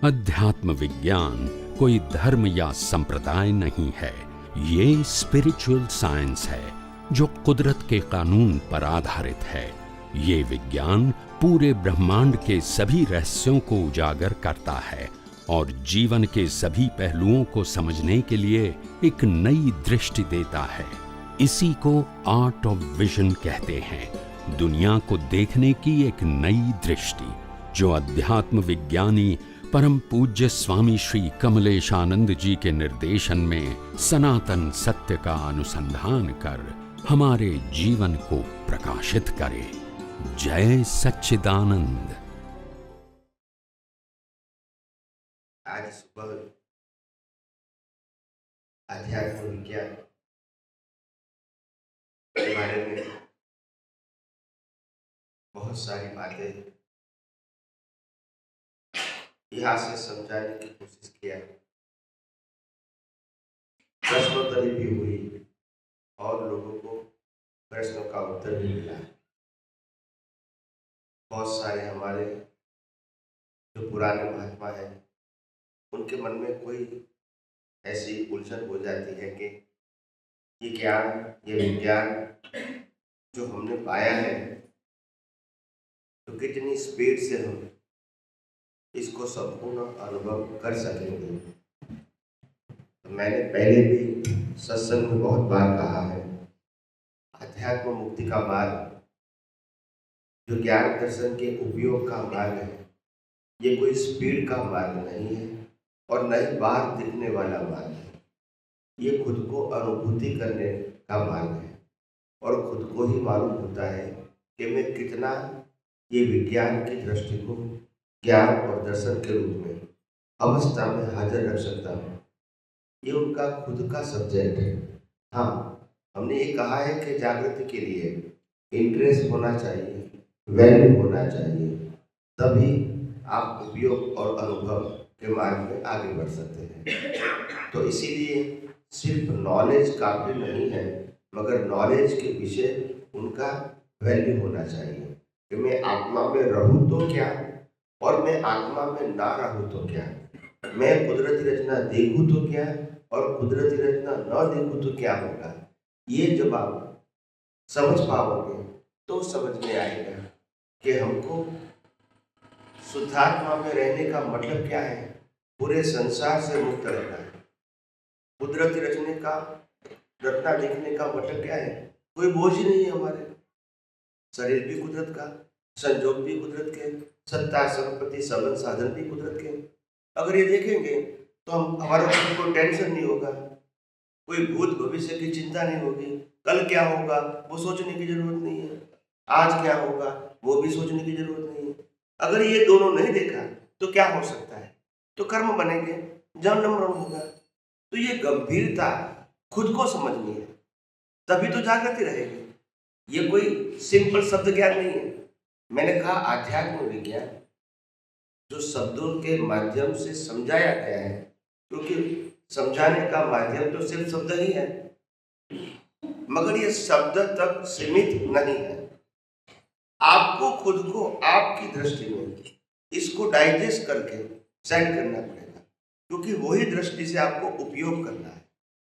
अध्यात्म विज्ञान कोई धर्म या संप्रदाय नहीं है। ये स्पिरिचुअल साइंस है जो कुदरत के कानून पर आधारित है। ये विज्ञान पूरे ब्रह्मांड के सभी रहस्यों को उजागर करता है और जीवन के सभी पहलुओं को समझने के लिए एक नई दृष्टि देता है। इसी को आर्ट ऑफ विजन कहते हैं, दुनिया को देखने की एक नई दृष्टि, जो अध्यात्म विज्ञानी परम पूज्य स्वामी श्री कमलेशानंद जी के निर्देशन में सनातन सत्य का अनुसंधान कर हमारे जीवन को प्रकाशित करे। जय सच्चिदानंद। आज सुबह अध्यात्म विज्ञान के बारे में बहुत सारी बातें यहाँ से समझाने की कोशिश किया, प्रश्नोत्तरी भी हुई और लोगों को प्रश्नों का उत्तर भी मिला। बहुत सारे हमारे जो पुराने महात्मा हैं, उनके मन में कोई ऐसी उलझन हो जाती है कि ये ज्ञान, ये विज्ञान जो हमने पाया है, तो कितनी स्पीड से हम इसको संपूर्ण अनुभव कर सकेंगे। तो मैंने पहले भी सत्संग में बहुत बार कहा है, अध्यात्म मुक्ति का मार्ग जो ज्ञान दर्शन के उपयोग का मार्ग है, ये कोई स्पीड का मार्ग नहीं है और न ही बाहर दिखने वाला मार्ग है। ये खुद को अनुभूति करने का मार्ग है और खुद को ही मालूम होता है कि मैं कितना ये विज्ञान की दृष्टि को ज्ञान और दर्शन के रूप में अवस्था में हाजिर रख सकता हूँ। ये उनका खुद का सब्जेक्ट है। हाँ, हमने ये कहा है कि जागृति के लिए इंटरेस्ट होना चाहिए, वैल्यू होना चाहिए, तभी आप उपयोग और अनुभव के मार्ग में आगे बढ़ सकते हैं। तो इसीलिए सिर्फ नॉलेज काफी नहीं है, मगर नॉलेज के विषय उनका वैल्यू होना चाहिए कि मैं आत्मा में रहूं तो क्या और मैं आत्मा में ना रहूं तो क्या, मैं कुदरती रचना देखूं तो क्या और कुदरती रचना न देखूं तो क्या होगा। ये जब आप समझ पाओगे तो समझ में आएगा कि हमको शुद्धात्मा में रहने का मतलब क्या है, पूरे संसार से मुक्त रहना है। कुदरती रचना देखने का मतलब क्या है, कोई बोझ ही नहीं है हमारे। शरीर भी कुदरत का, संजोग भी कुदरत के, सत्ता संपत्ति सबल साधन भी कुदरत के। अगर ये देखेंगे तो हमारा कोई टेंशन नहीं होगा, कोई भूत भविष्य की चिंता नहीं होगी, कल क्या होगा वो सोचने की जरूरत नहीं है, आज क्या होगा वो भी सोचने की जरूरत नहीं है। अगर ये दोनों नहीं देखा तो क्या हो सकता है, तो कर्म बनेंगे, जन्म मरण होगा। तो ये गंभीरता खुद को समझनी है, तभी तो जागृति रहेगी। ये कोई सिंपल शब्द ज्ञान नहीं है। मैंने कहा आध्यात्म विज्ञान जो शब्दों के माध्यम से समझाया गया है, क्योंकि समझाने का माध्यम तो सिर्फ शब्द ही है, मगर ये शब्द तक सीमित नहीं है। आपको खुद को आपकी दृष्टि में इसको डाइजेस्ट करके सेट करना पड़ेगा, क्योंकि वही दृष्टि से आपको उपयोग करना है।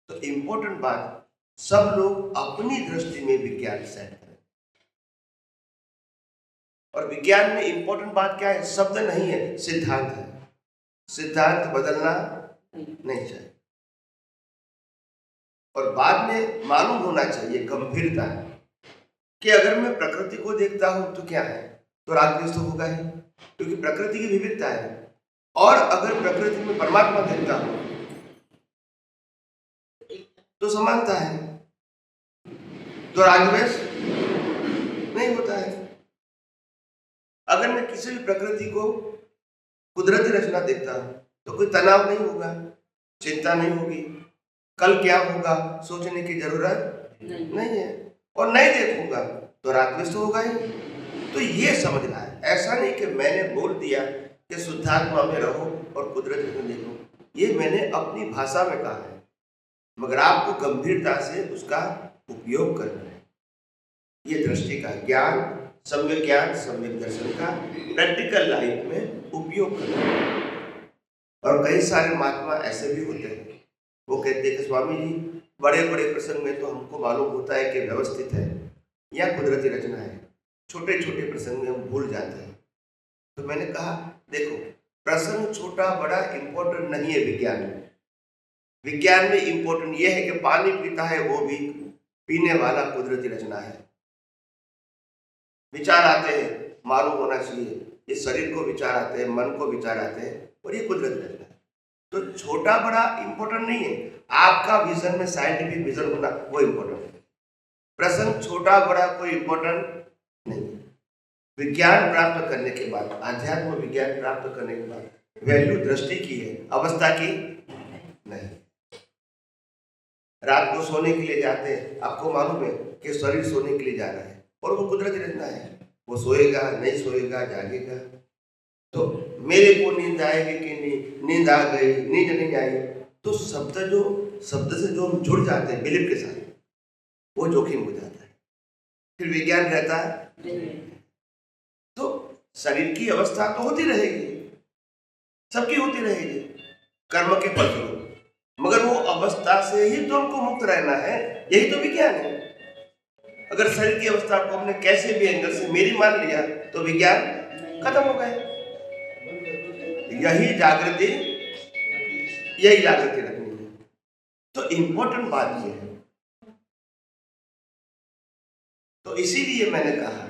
तो इम्पोर्टेंट बात, सब लोग अपनी दृष्टि में विज्ञान सेट करें। और विज्ञान में इंपॉर्टेंट बात क्या है, शब्द नहीं है, सिद्धांत है। सिद्धांत बदलना नहीं चाहिए और बाद में मालूम होना चाहिए गंभीरता कि अगर मैं प्रकृति को देखता हूं तो क्या है, तो राग द्वेष तो होगा ही, क्योंकि प्रकृति की विविधता है। और अगर प्रकृति में परमात्मा देखता हूं तो समानता है, तो राग द्वेष नहीं होता है। अगर मैं किसी भी प्रकृति को कुदरती रचना देखता हूं तो कोई तनाव नहीं होगा, चिंता नहीं होगी, कल क्या होगा सोचने की जरूरत नहीं है, और नहीं देखूंगा तो राग द्वेष तो होगा ही। तो ये समझना है, ऐसा नहीं कि मैंने बोल दिया कि शुद्धात्मा में रहो और कुदरत में देखो, ये मैंने अपनी भाषा में कहा है, मगर आपको गंभीरता से उसका उपयोग करना है। ये दृष्टि का ज्ञान, सम्यक ज्ञान, सम्यक दर्शन का प्रैक्टिकल लाइफ में उपयोग करना है। और कई सारे महात्मा ऐसे भी होते हैं, वो कहते हैं कि स्वामी जी बड़े बड़े प्रसंग में तो हमको मालूम होता है कि व्यवस्थित है या कुदरती रचना है, छोटे छोटे प्रसंग में हम भूल जाते हैं। तो मैंने कहा देखो, प्रसंग छोटा बड़ा इंपॉर्टेंट नहीं है विज्ञान में। विज्ञान में इंपॉर्टेंट यह है कि पानी पीता है वो भी पीने वाला कुदरती रचना है। विचार आते हैं, मालूम होना चाहिए, इस शरीर को विचार आते हैं, मन को विचार आते हैं, और ये कुदरती रचना है। तो छोटा बड़ा इंपॉर्टेंट नहीं है, आपका विजन में साइंटिफिक विजन होना वो इंपॉर्टेंट है। प्रसंग छोटा बड़ा कोई इंपॉर्टेंट नहीं है। विज्ञान प्राप्त करने के बाद, आध्यात्म विज्ञान प्राप्त करने के बाद वैल्यू दृष्टि की है, अवस्था की नहीं। रात को सोने के लिए जाते हैं, आपको मालूम है कि शरीर सोने के लिए जा रहा है और वो कुदरती रचना है, वो सोएगा नहीं सोएगा, जागेगा। तो मेरे को नींद आएगी कि नहीं, नींद आ गई, नींद नहीं आई, तो शब्द से जो हम जुड़ जाते हैं बिलीफ के साथ, वो जोखिम हो जाता है, फिर विज्ञान रहता है। तो शरीर की अवस्था तो होती रहेगी, सबकी होती रहेगी कर्म के फलस्वरूप, मगर वो अवस्था से ही तो हमको मुक्त रहना है, यही तो विज्ञान है। अगर शरीर की अवस्था को हमने कैसे भी एंगल से मेरी मान लिया तो विज्ञान खत्म हो गया। यही जागृति रखनी है। तो इंपॉर्टेंट बात यह है। तो इसीलिए मैंने कहा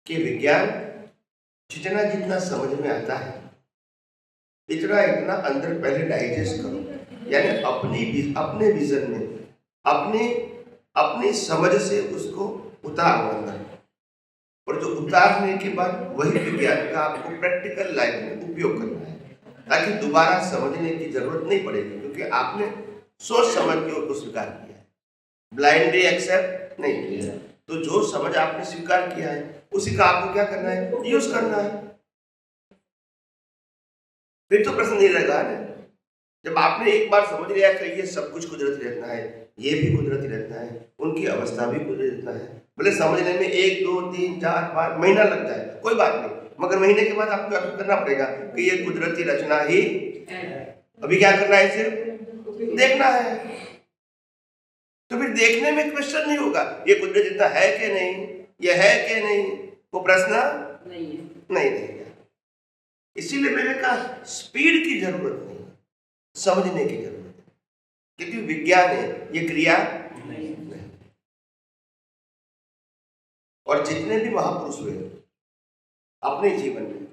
कि विज्ञान जितना जितना समझ में आता है, इतना इतना अंदर पहले डाइजेस्ट करो, यानी अपने विजन में अपनी समझ से उसको उतारो अंदर, और जो उतारने के बाद वही विज्ञान का आपको प्रैक्टिकल लाइफ में उपयोग करना है, ताकि दोबारा समझने की जरूरत नहीं पड़ेगी, क्योंकि आपने सोच समझ के उसको स्वीकार किया है, ब्लाइंडली एक्सेप्ट नहीं किया। तो जो समझ आपने स्वीकार किया है उसी का आपको क्या करना है, यूज करना है। फिर तो प्रश्न नहीं रहेगा ना। जब आपने एक बार समझ लिया कि ये सब कुछ कुदरती रचना है, ये भी कुदरती रचना है, उनकी अवस्था भी कुदरती रचना है, भले समझने में 1 2 3 4 5 महीना लग जाए, कोई बात नहीं, मगर महीने के बाद आपको ऐसा करना पड़ेगा कि ये कुदरती रचना ही। अभी क्या करना है, सिर्फ देखना है। तो फिर देखने में क्वेश्चन नहीं होगा ये कुदरती रचना है कि नहीं, ये है कि नहीं, वो प्रश्न नहीं रहेगा। इसीलिए मैंने कहा स्पीड की जरूरत नहीं, समझने की जरूरत है, क्योंकि विज्ञान है, ये क्रिया नहीं। और जितने भी महापुरुष हुए अपने जीवन में,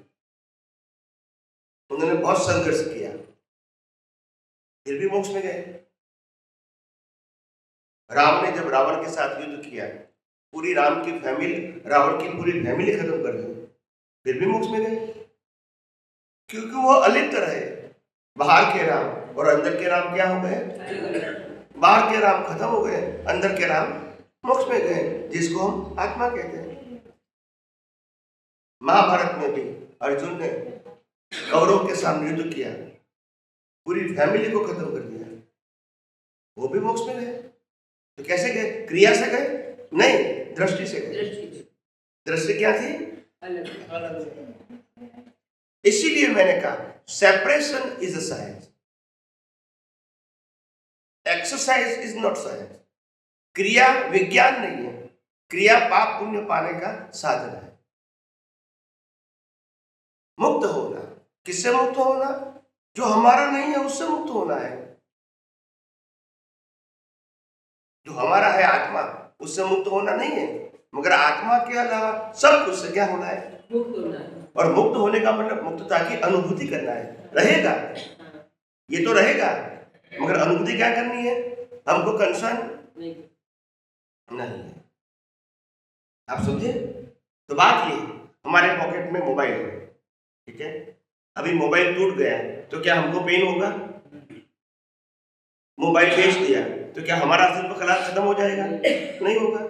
उन्होंने बहुत संघर्ष किया, फिर भी मोक्ष में गए। राम ने जब रावण के साथ युद्ध किया, पूरी रावण की पूरी फैमिली खत्म कर दी, फिर भी मोक्ष में गए, क्योंकि वो अलिप्त रहे। बाहर के राम और अंदर के राम क्या हो गए, बाहर के राम खत्म हो गए, अंदर के राम मोक्ष में गए, जिसको हम आत्मा कहते हैं। महाभारत में भी अर्जुन ने कौरवों के सामने युद्ध किया, पूरी फैमिली को खत्म कर दिया, वो भी मोक्ष में गए। तो कैसे गए, क्रिया से गए नहीं, दृष्टि से गए। दृष्टि क्या थी, अलग। इसीलिए मैंने कहा separation is a science, exercise is not science. क्रिया विज्ञान नहीं है, क्रिया पाप पुण्य पाने का साधन है। मुक्त होना, किससे मुक्त होना, जो हमारा नहीं है उससे मुक्त होना है। जो हमारा है आत्मा, उससे मुक्त होना नहीं है, मगर आत्मा के अलावा सब कुछ से क्या होना है, मुक्त होना है। और मुक्त होने का मतलब मुक्तता की अनुभूति करना है। रहेगा, ये तो रहेगा, मगर अनुभूति क्या करनी है, हमको कंसर्न नहीं है। आप समझे? तो बात ये, हमारे पॉकेट में मोबाइल है, ठीक है, अभी मोबाइल टूट गया है तो क्या हमको पेन होगा? मोबाइल बेच दिया तो क्या हमारा अस्तित्व खत्म हो जाएगा? नहीं होगा।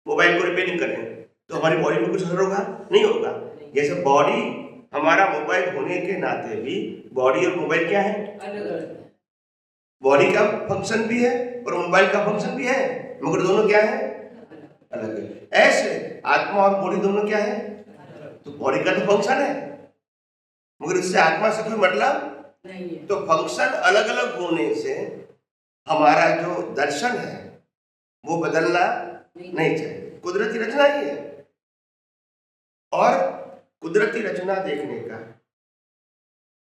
मोबाइल को रिपेयरिंग करें तो हमारी बॉडी में कुछ असर होगा? नहीं होगा। जैसे बॉडी, हमारा मोबाइल होने के नाते भी बॉडी और मोबाइल क्या है, अलग। बॉडी का फंक्शन भी है और मोबाइल का फंक्शन भी है, मगर दोनों क्या है, अलग है। ऐसे आत्मा और बॉडी दोनों क्या है, तो बॉडी का तो फंक्शन है, मगर इससे आत्मा से कोई मतलब नहीं है। तो फंक्शन अलग अलग होने से हमारा जो दर्शन है वो बदलना नहीं चाहिए। कुदरती रचना ही है, और कुदरती रचना देखने का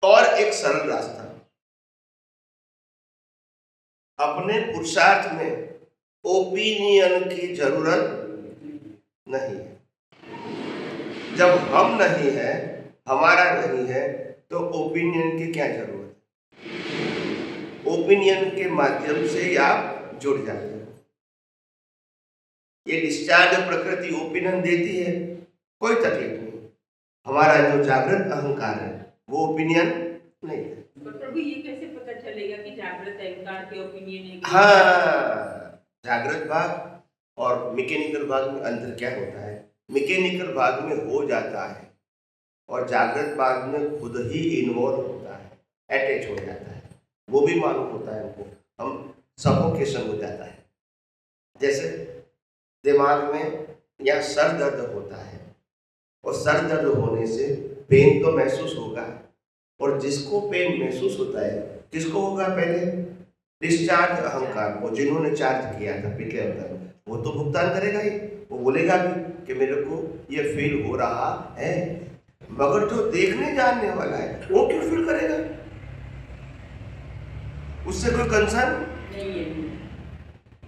और एक सरल रास्ता, अपने पुरुषार्थ में ओपिनियन की जरूरत नहीं है। जब हम नहीं है, हमारा नहीं है, तो ओपिनियन की क्या जरूरत है? ओपिनियन के माध्यम से आप जुड़ जाते हो। ये डिस्चार्ज प्रकृति ओपिनियन देती है, कोई तकलीफ नहीं। हमारा जो जागृत अहंकार है वो ओपिनियन नहीं है। प्रभु ये कैसे पता चलेगा कि जागृत अहंकार के ओपिनियन है? हाँ, जागृत भाग और मैकेनिकल भाग में अंतर क्या होता है? मैकेनिकल भाग में हो जाता है और जागृत भाग में खुद ही इन्वॉल्व होता है, अटैच हो जाता है, वो भी मालूम होता है हमको, हम सफोकेशन हो जाता है। जैसे दिमाग में या सर दर्द होता है, और सर दर्द होने से पेन तो महसूस होगा, और जिसको पेन महसूस होता है किसको होगा? पहले डिस्चार्ज अहंकार को, जिन्होंने चार्ज किया था पिछले अवतार में, वो तो भुगतान करेगा ही, वो बोलेगा भी कि मेरे को ये फील हो रहा है। मगर जो देखने जानने वाला है वो क्यों फील करेगा? उससे कोई कंसर्न नहीं है।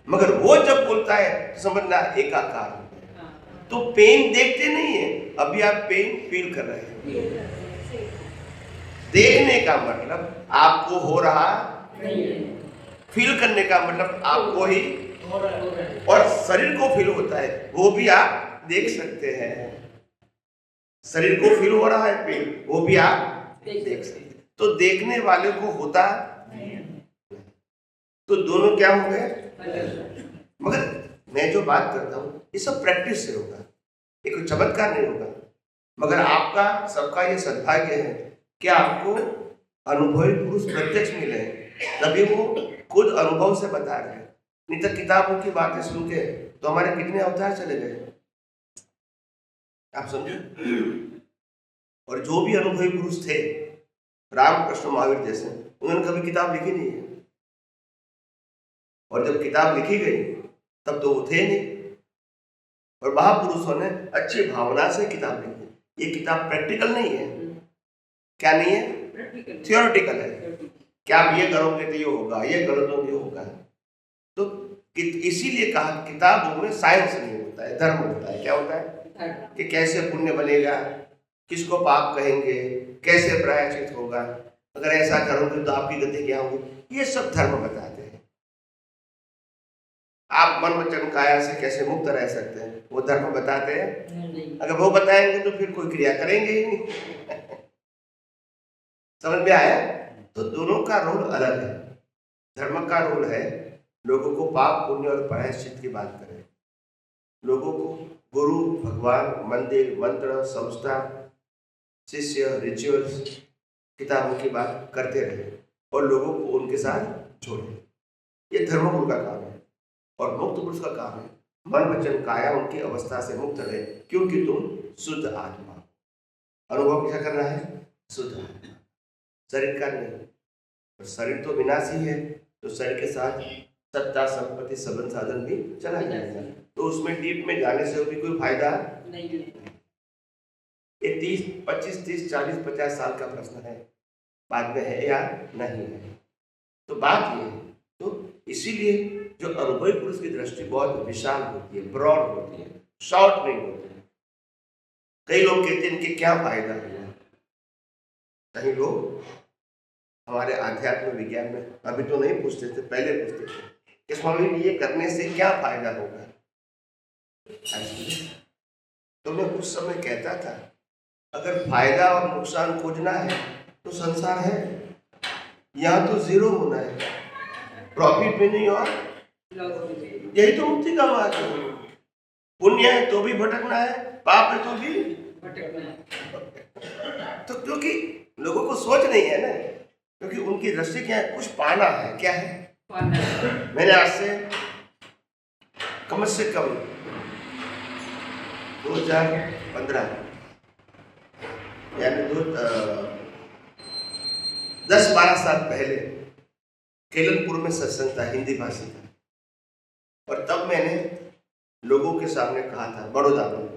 मगर वो जब बोलता है समझना एकाकार हो गया। तो पेन देखते नहीं है, अभी आप पेन फील कर रहे हैं। देखने का मतलब आपको हो रहा नहीं है, फील करने का मतलब आपको ही हो रहा है। और शरीर को फील होता है, वो भी आप देख सकते हैं। शरीर को फील हो रहा है पेन, वो भी आप देख सकते हैं। तो देखने वाले को होता नहीं। तो दोनों क्या हो गए? मगर मैं जो बात करता हूँ ये सब प्रैक्टिस से होगा, ये कोई चमत्कार नहीं होगा। मगर आपका सबका ये सद्भाग्य है कि आपको अनुभवी पुरुष प्रत्यक्ष मिले, तभी वो खुद अनुभव से बता रहे हैं। नहीं तो किताबों की बातें सुन के तो हमारे कितने अवतार चले गए, आप समझे। और जो भी अनुभवी पुरुष थे, रामकृष्ण महावीर जैसे, उन्होंने कभी किताब लिखी नहीं है, और जब किताब लिखी गई तब तो वो थे नहीं। और महापुरुषों ने अच्छी भावना से किताब लिखी। ये किताब प्रैक्टिकल नहीं है। क्या नहीं है? थियोरेटिकल है। क्या आप ये करोगे तो ये होगा, ये करो तो ये होगा। तो इसीलिए कहा किताबों में साइंस नहीं होता है, धर्म होता है। क्या होता है? कि कैसे पुण्य बनेगा, किसको पाप कहेंगे, कैसे प्रायश्चित होगा, अगर ऐसा करोगे तो आपकी गति क्या होगी, ये सब धर्म बताते हैं। आप मन वचन काया से कैसे मुक्त रह सकते हैं, वो धर्म बताते हैं। अगर वो बताएंगे तो फिर कोई क्रिया करेंगे ही नहीं। समझ में आया? तो दोनों का रोल अलग है। धर्म का रोल है लोगों को पाप पुण्य और प्रायश्चित की बात करें, लोगों को गुरु भगवान मंदिर मंत्र संस्था शिष्य रिचुअल्स किताबों की बात करते रहे और लोगों को उनके साथ जोड़े। ये धर्मगुरु का काम है। और मुक्त पुरुष का काम है मन वचन काया उनकी अवस्था से मुक्त रहे, क्योंकि तुम शुद्ध आत्मा। अनुभव क्या करना है? शुद्ध आत्मा, शरीर का नहीं। और शरीर तो विनाशी है, तो शरीर के साथ सत्ता संपत्ति सबन साधन भी चला जाएगा। तो उसमें डीप में जाने से भी कोई फायदा नहीं। ये 30 25 30 40 50 साल का प्रश्न है, बाद में है या नहीं है। तो बात ये है। तो इसीलिए जो अनुभवी पुरुष की दृष्टि बहुत विशाल होती है, ब्रॉड होती है, शॉर्ट नहीं होती है। कई लोग कहते हैं कि क्या फायदा हुआ। कई लोग हमारे आध्यात्म विज्ञान में अभी तो नहीं पूछते थे, पहले पूछते थे कि स्वामी ये करने से क्या फायदा होगा। तो मैं उस समय कहता था अगर फायदा और नुकसान खोजना है तो संसार है, यहाँ तो जीरो होना है, प्रॉफिट भी नहीं और यही तो मुक्ति का मार्ग है। पुण्य है तो भी भटकना है, पाप है तो भी भटकना है। तो क्योंकि लोगों को सोच नहीं है ना, क्योंकि उनकी दृष्टि क्या है, कुछ पाना है। क्या है? मैंने आज से कम 2015 यानी 10-12 साल पहले केलनपुर में सत्संग था, हिंदी भाषी था, और तब मैंने लोगों के सामने कहा था, बड़ौदा में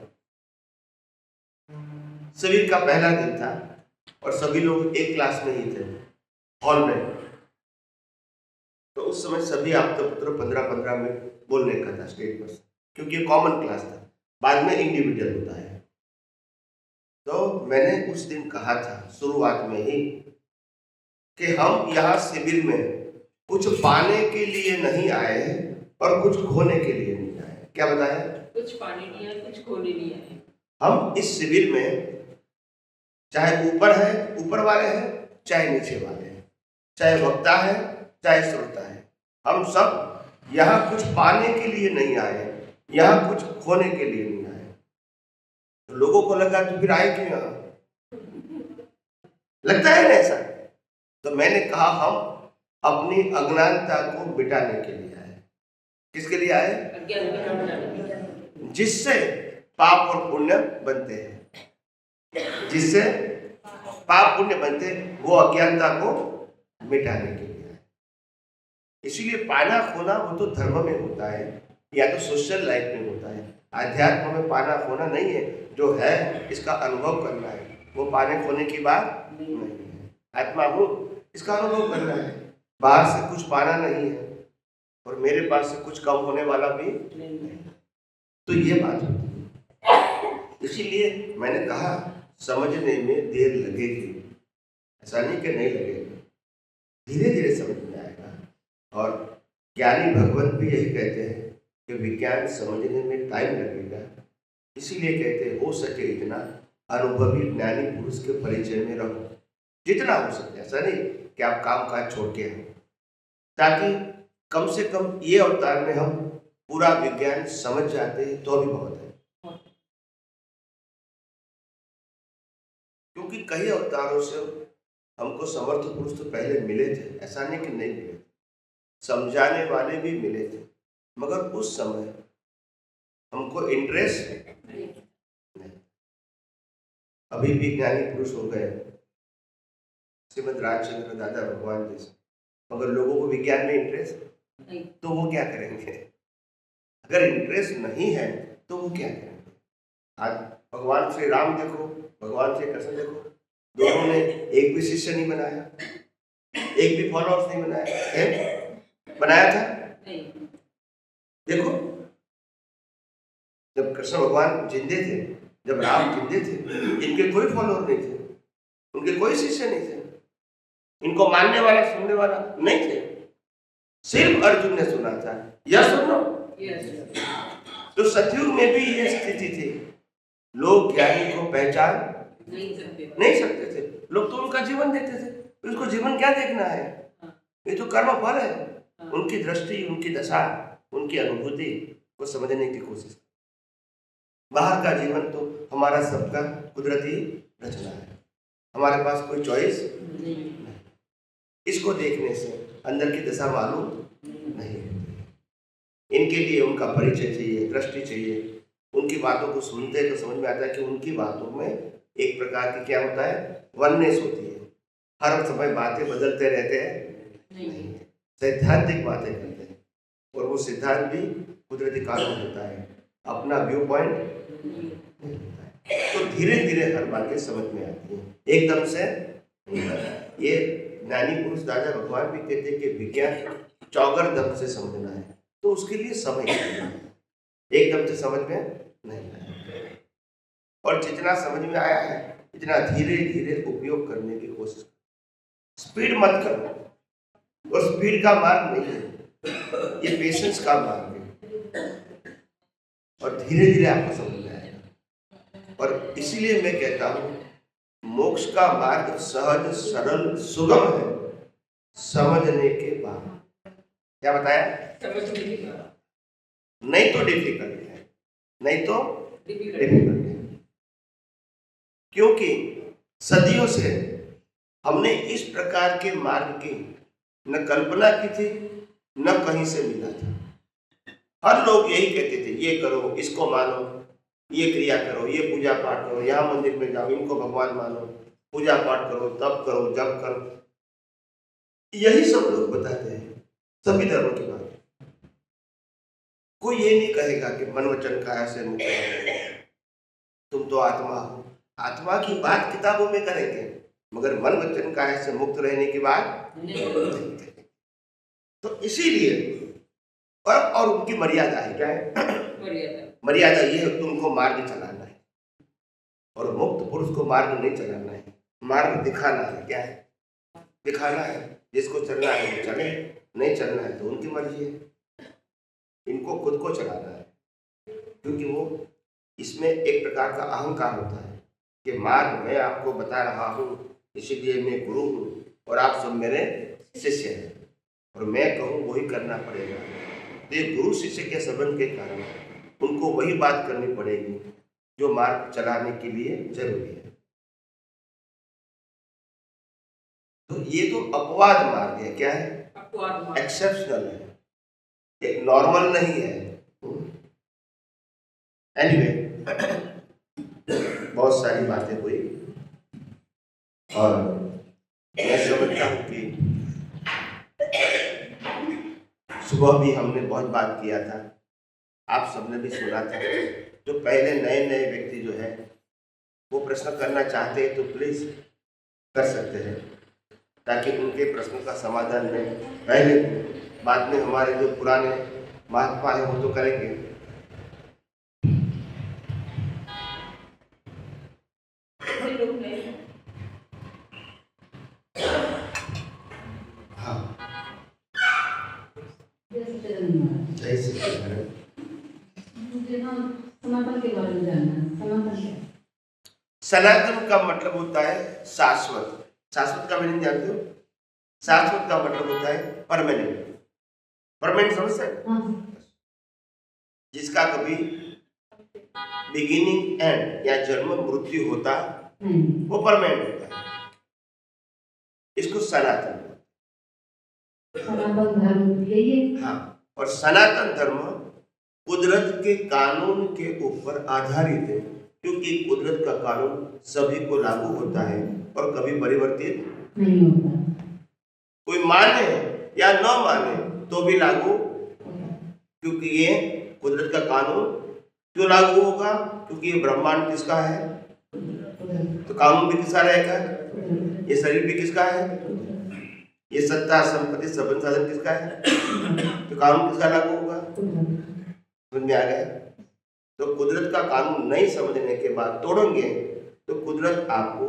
शिविर का पहला दिन था और सभी लोग एक क्लास में ही थे, हॉल में। तो उस समय सभी आपके पुत्र 15-15 मिनट बोलने का था स्टेज पर, क्योंकि कॉमन क्लास था, बाद में इंडिविजुअल होता है। तो मैंने उस दिन कहा था शुरुआत में ही कि हम यहाँ शिविर में कुछ पाने के लिए नहीं आए हैं और कुछ खोने के लिए नहीं आए। क्या बताया? कुछ पाने नहीं आए, कुछ खोने नहीं आए। हम इस शिविर में चाहे ऊपर है, ऊपर वाले हैं, चाहे नीचे वाले हैं, चाहे वक्ता है, चाहे श्रोता है, हम सब यहाँ कुछ पाने के लिए नहीं आए, यहाँ कुछ खोने के लिए नहीं आए। तो लोगों को लगा तो फिर आए क्यों यहाँ? लगता है ना ऐसा? तो मैंने कहा हम अपनी अज्ञानता को मिटाने के लिए आए। किसके लिए आए? जिससे पाप और पुण्य बनते हैं, जिससे पाप पुण्य बनते, वो अज्ञानता को मिटाने के लिए आए। इसीलिए पाना खोना वो तो धर्म में होता है या तो सोशल लाइफ में होता है। आध्यात्म में पाना खोना नहीं है, जो है इसका अनुभव करना है, वो पाने खोने की बात नहीं है। आत्मा हो इसका अनुभव करना है, बाहर से कुछ पाना नहीं है और मेरे पास से कुछ कम होने वाला भी नहीं। तो ये बात होती है। इसीलिए मैंने कहा समझने में देर लगेगी, ऐसा नहीं कि नहीं लगेगी, धीरे धीरे समझ में आएगा। और ज्ञानी भगवत भी यही कहते हैं कि विज्ञान समझने में टाइम लगेगा, इसीलिए कहते हैं हो सके इतना अनुभवी ज्ञानी पुरुष के परिचय में रहो, जितना हो सके। ऐसा नहीं कि आप काम काज छोड़ के आए, ताकि कम से कम ये अवतार में हम पूरा विज्ञान समझ जाते हैं तो भी बहुत है। क्योंकि कई अवतारों से हमको समर्थ पुरुष तो पहले मिले थे, ऐसा नहीं कि नहीं मिले थे, समझाने वाले भी मिले थे, मगर उस समय हमको इंटरेस्ट नहीं। अभी भी ज्ञानी पुरुष हो गए श्रीमद राजचंद्र दादा भगवान जैसे, मगर लोगों को विज्ञान में इंटरेस्ट नहीं, तो वो क्या करेंगे? अगर इंटरेस्ट नहीं है तो वो क्या करेंगे? आज भगवान श्री राम देखो, भगवान श्री कृष्ण देखो, दोनों ने एक भी शिष्य नहीं बनाया, एक भी फॉलोअर्स नहीं बनाया। बनाया था? नहीं। देखो, जब कृष्ण भगवान जिंदे थे, जब राम जिंदे थे, इनके कोई फॉलोअर नहीं थे, उनके कोई शिष्य नहीं थे, इनको मानने वाला सुनने वाला नहीं थे, सिर्फ अर्जुन ने सुना था। यह सुनो, तो सतयुग में भी ये स्थिति थी, लोग ज्ञानी को पहचान नहीं सकते थे, लोग तो उनका जीवन देखते थे। उसको जीवन क्या देखना है? ये तो कर्म फल है। उनकी दृष्टि, उनकी दशा, उनकी अनुभूति को समझने की कोशिश। बाहर का जीवन तो हमारा सबका कुदरती रचना है, हमारे पास कोई चॉइस नहीं। इसको देखने से अंदर की दशा मालूम नहीं होती। इनके लिए उनका परिचय चाहिए, दृष्टि चाहिए। उनकी बातों को सुनते तो समझ में आता है कि उनकी बातों में एक प्रकार की क्या होता है, वननेस होती है। हर समय बातें बदलते रहते हैं नहीं, सैद्धांतिक बातें करते हैं, और वो सिद्धांत भी कुदरती कानून होता है, अपना व्यू पॉइंट नहीं होता है। तो धीरे धीरे हर बातें समझ में आती हैं, एकदम से नहीं आता है। ये ज्ञानी पुरुष दादा भगवान भी कहते हैं कि विज्ञान चौगर दम से समझना है, तो उसके लिए समय लगेगा, एकदम से समझ में नहीं आया। और जितना समझ में आया है इतना धीरे धीरे उपयोग करने की कोशिश करो। स्पीड मत करो, और स्पीड का मार्ग नहीं है, ये पेशेंस का मार्ग है, और धीरे धीरे आपको समझ में आएगा। और इसीलिए मैं कहता हूँ मोक्ष का मार्ग सहज, सरल, सुगम है, समझने के बाद। क्या बताया? समझने के बाद। नहीं तो डिफिकल्ट है, नहीं तो डिफिकल्ट है। क्योंकि सदियों से हमने इस प्रकार के मार्ग की न कल्पना की थी, न कहीं से मिला था। हर लोग यही कहते थे, ये करो, इसको मानो, ये क्रिया करो, ये पूजा पाठ करो, यहाँ मंदिर में जाओ, इनको भगवान मानो, पूजा पाठ करो, तब करो, जब करो। यही सब लोग बताते हैं, सभी धर्मों की बात। कोई ये नहीं कहेगा कि मन वचन काया से मुक्त हो, तुम तो आत्मा हो। आत्मा की बात किताबों में करेंगे, मगर मन वचन काया से मुक्त रहने की बात नहीं करेंगे। तो इसीलिए और उनकी मर्यादा है, क्या है मर्यादा? ये है तुमको मार्ग चलाना है, और मुक्त पुरुष को मार्ग नहीं चलाना है, मार्ग दिखाना है। क्या है? दिखाना है। जिसको चलना है वो चले, नहीं चलना है तो उनकी मर्जी है। इनको खुद को चलाना है, क्योंकि वो इसमें एक प्रकार का अहंकार होता है कि मार्ग मैं आपको बता रहा हूँ, इसीलिए मैं गुरु हूँ और आप सब मेरे शिष्य हैं, और मैं कहूँ वही करना पड़ेगा। तो गुरु शिष्य के संबंध के कारण उनको वही बात करनी पड़ेगी जो मार्ग चलाने के लिए जरूरी है। तो ये तो अपवाद मार्ग है। क्या है? एक्सेप्शनल है, एक नॉर्मल नहीं है। एनीवे, बहुत सारी बातें हुई और मैं समझता हूँ कि सुबह भी हमने बहुत बात किया था, आप सबने भी सुना था। जो पहले नए नए व्यक्ति जो है वो प्रश्न करना चाहते हैं तो प्लीज कर सकते हैं, ताकि उनके प्रश्नों का समाधान में पहले, बाद में हमारे जो पुराने महात्मा हैं वो तो करेंगे। हाँ, जय श्री कृष्ण। मुझे ना समापन के बारे में जानना है। समापन क्या है? सनातन का मतलब होता है शाश्वत। शाश्वत का मीनिंग जानते हो? शाश्वत का मतलब होता है परमानेंट। परमानेंट समझते हैं? जिसका कभी बिगिनिंग एंड या जन्म मृत्यु होता वो परमानेंट होता है, इसको सनातन। सनातन धर्म यही है। हाँ, और सनातन धर्म कुदरत के कानून के ऊपर आधारित है, क्योंकि कुदरत का कानून सभी को लागू होता है और कभी परिवर्तित नहीं होता। कोई माने या न माने तो भी लागू, क्योंकि ये कुदरत का कानून क्यों लागू होगा? क्योंकि ये ब्रह्मांड किसका है? तो कानून भी किसका रहेगा? ये शरीर भी किसका है? ये सत्ता संपत्ति सबन साधन किसका है? तो कानून किसका लागू होगा? समझ में आ गया? तो कुदरत का कानून नहीं समझने के बाद तोड़ेंगे तो कुदरत आपको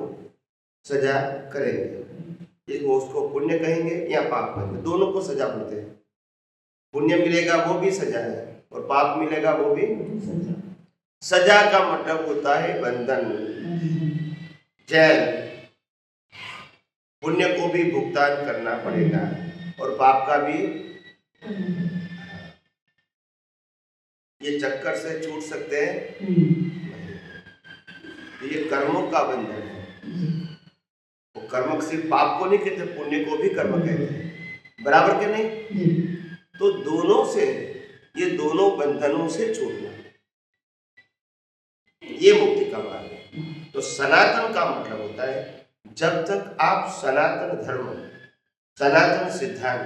सजा करेंगे। उसको पुण्य कहेंगे या पाप कहेंगे, दोनों को सजा बोलते हैं। पुण्य मिलेगा वो भी सजा है, और पाप मिलेगा वो भी सजा। का मतलब होता है बंधन, जेल। पुण्य को भी भुगतान करना पड़ेगा और पाप का भी। ये चक्कर से छूट सकते हैं? ये कर्मों का बंधन है। वो कर्म सिर्फ पाप को नहीं कहते, पुण्य को भी कर्म कहते हैं, बराबर के नहीं? तो दोनों से, ये दोनों बंधनों से छूटना, ये मुक्ति का मार्ग है। तो सनातन का मतलब होता है जब तक आप सनातन धर्म, सनातन सिद्धांत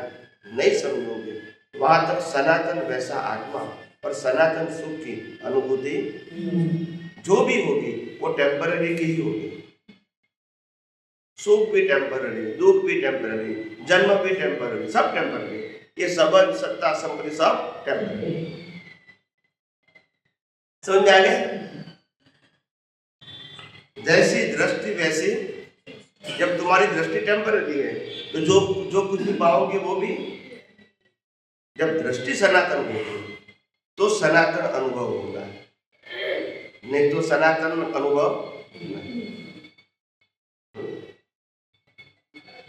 नहीं समझोगे, वहां तक सनातन वैसा आत्मा और सनातन सुख की अनुभूति जो भी होगी वो टेम्पररी की ही होगी। सुख भी टेम्पररी, दुख भी टेम्पररी, जन्म भी टेम्पररी, सब टेम्पररी। ये सबन सत्ता संपत्ति सब टेम्पररी। समझ में आ गया? जैसी दृष्टि वैसी, जब तुम्हारी दृष्टि टेम्पररी है तो जो कुछ भी पाओगे वो भी, जब दृष्टि सनातन होगी तो सनातन अनुभव होगा, नहीं तो सनातन अनुभव।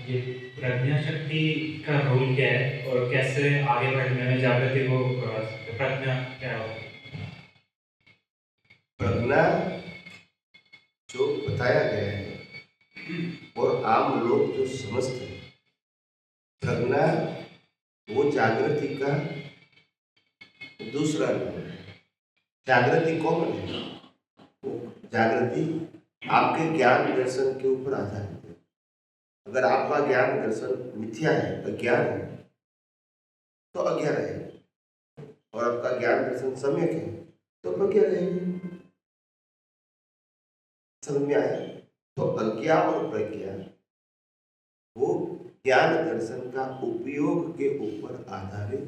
ये प्रज्ञा शक्ति का रोल क्या है और कैसे आगे बढ़ने में जागृति को प्रज्ञा क्या हो? प्रज्ञा जो बताया गया है और आम लोग जो समझते हैं, प्रज्ञा वो जागृति का दूसरा नाम है। जागृति कौन है? वो जागृति आपके ज्ञान दर्शन के ऊपर आधारित है। अगर आपका ज्ञान दर्शन मिथ्या है, अज्ञान है, तो अज्ञान रहेगी, और आपका ज्ञान दर्शन सम्यक है तो प्रज्ञा रहेगी। समझ में आया? तो अज्ञा और प्रज्ञा वो ज्ञान दर्शन का उपयोग के ऊपर आधारित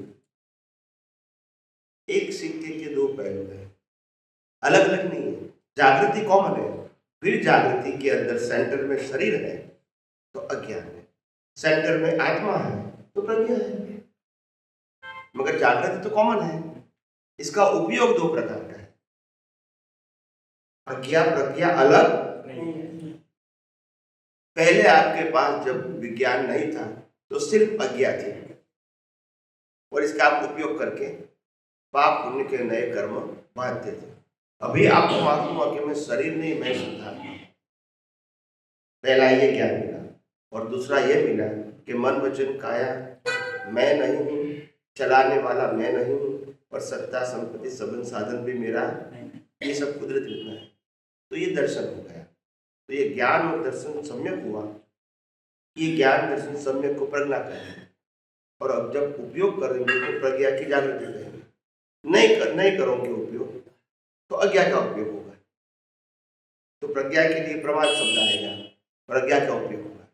एक सिक्के के दो पहलू हैं, अलग अलग नहीं है। जागृति कॉमन है, फिर जागृति के अंदर सेंटर में शरीर है तो अज्ञान है, सेंटर में आत्मा है तो प्रज्ञा है। मगर जागृति तो कॉमन है, इसका उपयोग दो प्रकार का है। अज्ञा प्रज्ञा अलग नहीं है। पहले आपके पास जब विज्ञान नहीं था तो सिर्फ अज्ञा थी, और इसका आप उपयोग करके पाप पुण्य के नए कर्म बांधते थे। अभी आपको मालूम हुआ कि मैं शरीर नहीं, मैं शुद्ध आत्मा। पहला ये ज्ञान मिला, और दूसरा ये मिला कि मन वचन काया मैं नहीं हूँ, चलाने वाला मैं नहीं हूँ, और सत्ता संपत्ति संबंध साधन भी मेरा, ये सब कुदरत इतना है। तो ये दर्शन हो गया। तो ये ज्ञान और दर्शन सम्यक हुआ। ये ज्ञान दर्शन सम्यक को प्रज्ञा कहेंगे, और अब जब उपयोग करेंगे तो प्रज्ञा की जागृति कहेंगे। नहीं करोगे उपयोग तो अज्ञा का उपयोग होगा। तो प्रज्ञा के लिए प्रमाद शब्द आएगा, प्रज्ञा का उपयोग होगा।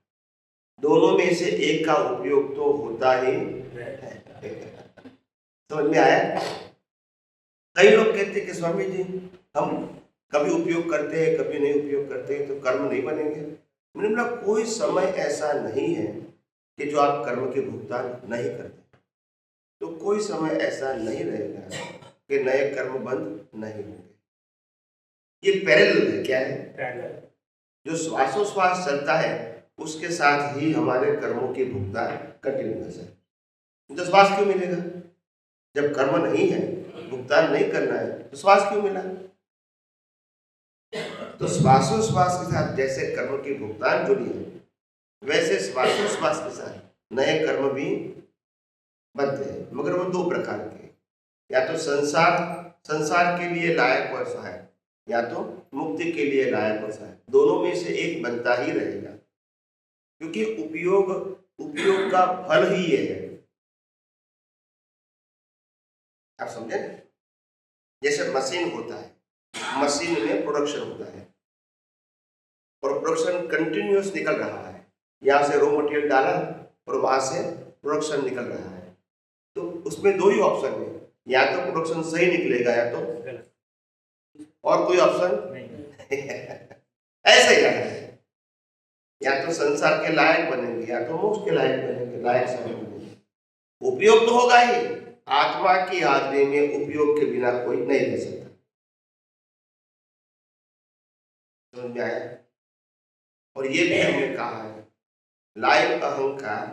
दोनों में से एक का उपयोग तो होता ही है। समझ में आया? कई लोग कहते हैं कि स्वामी जी हम कभी उपयोग करते हैं, कभी नहीं उपयोग करते हैं, तो कर्म नहीं बनेंगे। मैंने बोला कोई समय ऐसा नहीं है कि जो आप कर्म के भुगतान नहीं करते, तो कोई समय ऐसा नहीं रहेगा कि नए कर्म बंद नहीं होंगे। ये पैरेलल है। क्या है? जो श्वासोश्वास चलता है उसके साथ ही हमारे कर्मों के भुगतान कंटिन्यूअस है। तो श्वास क्यों मिलेगा? जब कर्म नहीं है, भुगतान नहीं करना है, तो श्वास क्यों मिला? तो श्वासोश्वास के साथ जैसे कर्म की भुगतान जुड़ी है, वैसे श्वासोश्वास के साथ नए कर्म भी बनते हैं। मगर वो दो प्रकार के, या तो संसार के लिए लायक और सहायक, या तो मुक्ति के लिए लायक और सहायक। दोनों में से एक बनता ही रहेगा, क्योंकि उपयोग का फल ही ये है। आप समझे? जैसे मशीन होता है, मशीन में प्रोडक्शन होता है, और प्रोडक्शन कंटिन्यूअस निकल रहा है। यहाँ से रॉ मटेरियल डाला और वहां से प्रोडक्शन निकल रहा है। तो उसमें दो ही ऑप्शन है, या तो प्रोडक्शन सही निकलेगा या तो और कोई ऑप्शन नहीं। ऐसे ही है, या तो संसार के लायक बनेंगे या तो मोक्ष के लायक बनेंगे, लायक समय बनेंगे। उपयोग तो होगा ही। आत्मा की हाजरी में उपयोग के बिना कोई नहीं रह सकता। समझ में आया? और ये भी हमने कहा है, लाइव अहंकार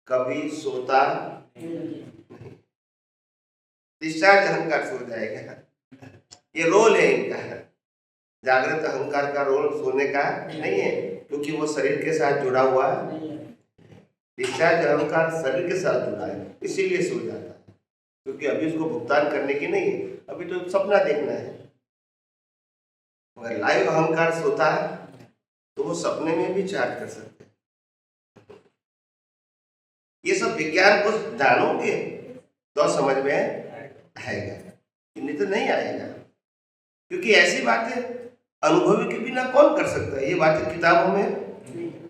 कभी सोता नहीं। डिस्चार्ज अहंकार सो जाएगा। ये रोल है इनका। जागृत अहंकार का रोल सोने का नहीं है, क्योंकि वो शरीर के साथ जुड़ा हुआ है। डिस्चार्ज अहंकार शरीर के साथ जुड़ा है, इसीलिए सो जाता है, क्योंकि अभी उसको भुगतान करने की नहीं है, अभी तो सपना देखना है। अगर लाइव अहंकार सोता है तो वो सपने में भी चार्ज कर सकते हैं। ये सब विज्ञान को जानोगे तो समझ में आएगा, नहीं तो नहीं आएगा। क्योंकि ऐसी बातें अनुभवी के बिना कौन कर सकता है? ये बातें किताबों में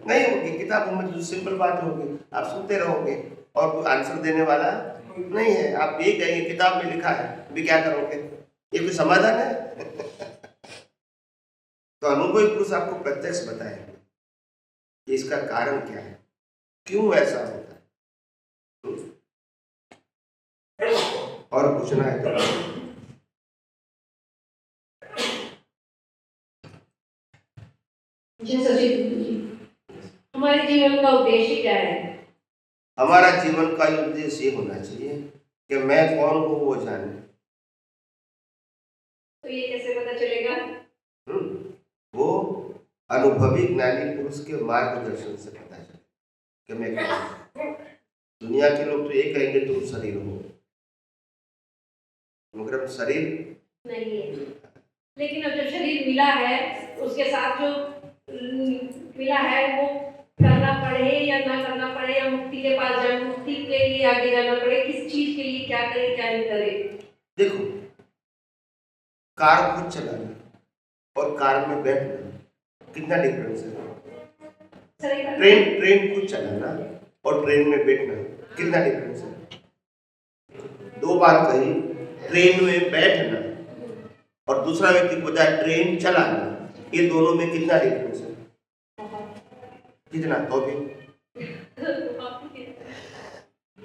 नहीं होगी। किताबों में जो सिंपल बात होगी, आप सुनते रहोगे और कोई आंसर देने वाला नहीं है। आप ये कहेंगे किताब में लिखा है, अभी क्या करोगे? ये कोई समाधान है? तो अनुभवी पुरुष आपको प्रत्यक्ष बताएंगे कि इसका कारण क्या है, क्यों ऐसा होता है। और पूछना है तो हमारे जीवन का उद्देश्य क्या है? हमारा जीवन का उद्देश्य ये होना चाहिए कि मैं कौन हूँ वो जाने। तो ये कैसे पता चलेगा? वो अनुभवी ज्ञानी पुरुष के मार्गदर्शन से पता चले कि मैं कौन हूँ। दुनिया के लोग तो ये कहेंगे तुम शरीर हो, मगर हम शरीर नहीं है। लेकिन अब जब शरीर मिला है, उसके साथ जो मिला है वो करना पड़े या ना करना पड़े, या मुक्ति के पास जाए, मुक्ति के लिए आगे जाना पड़े, किस चीज के लिए क्या करे क्या नहीं करे? देखो, कार खुद चलाना और कार में बैठना कितना डिफरेंस है? ट्रेन खुद चलाना और ट्रेन में बैठना कितना डिफरेंस है? दो बात कही, ट्रेन में बैठना और दूसरा व्यक्ति को बताया ट्रेन चलाना, ये दोनों में कितना डिफरेंस है? कितना? तो भी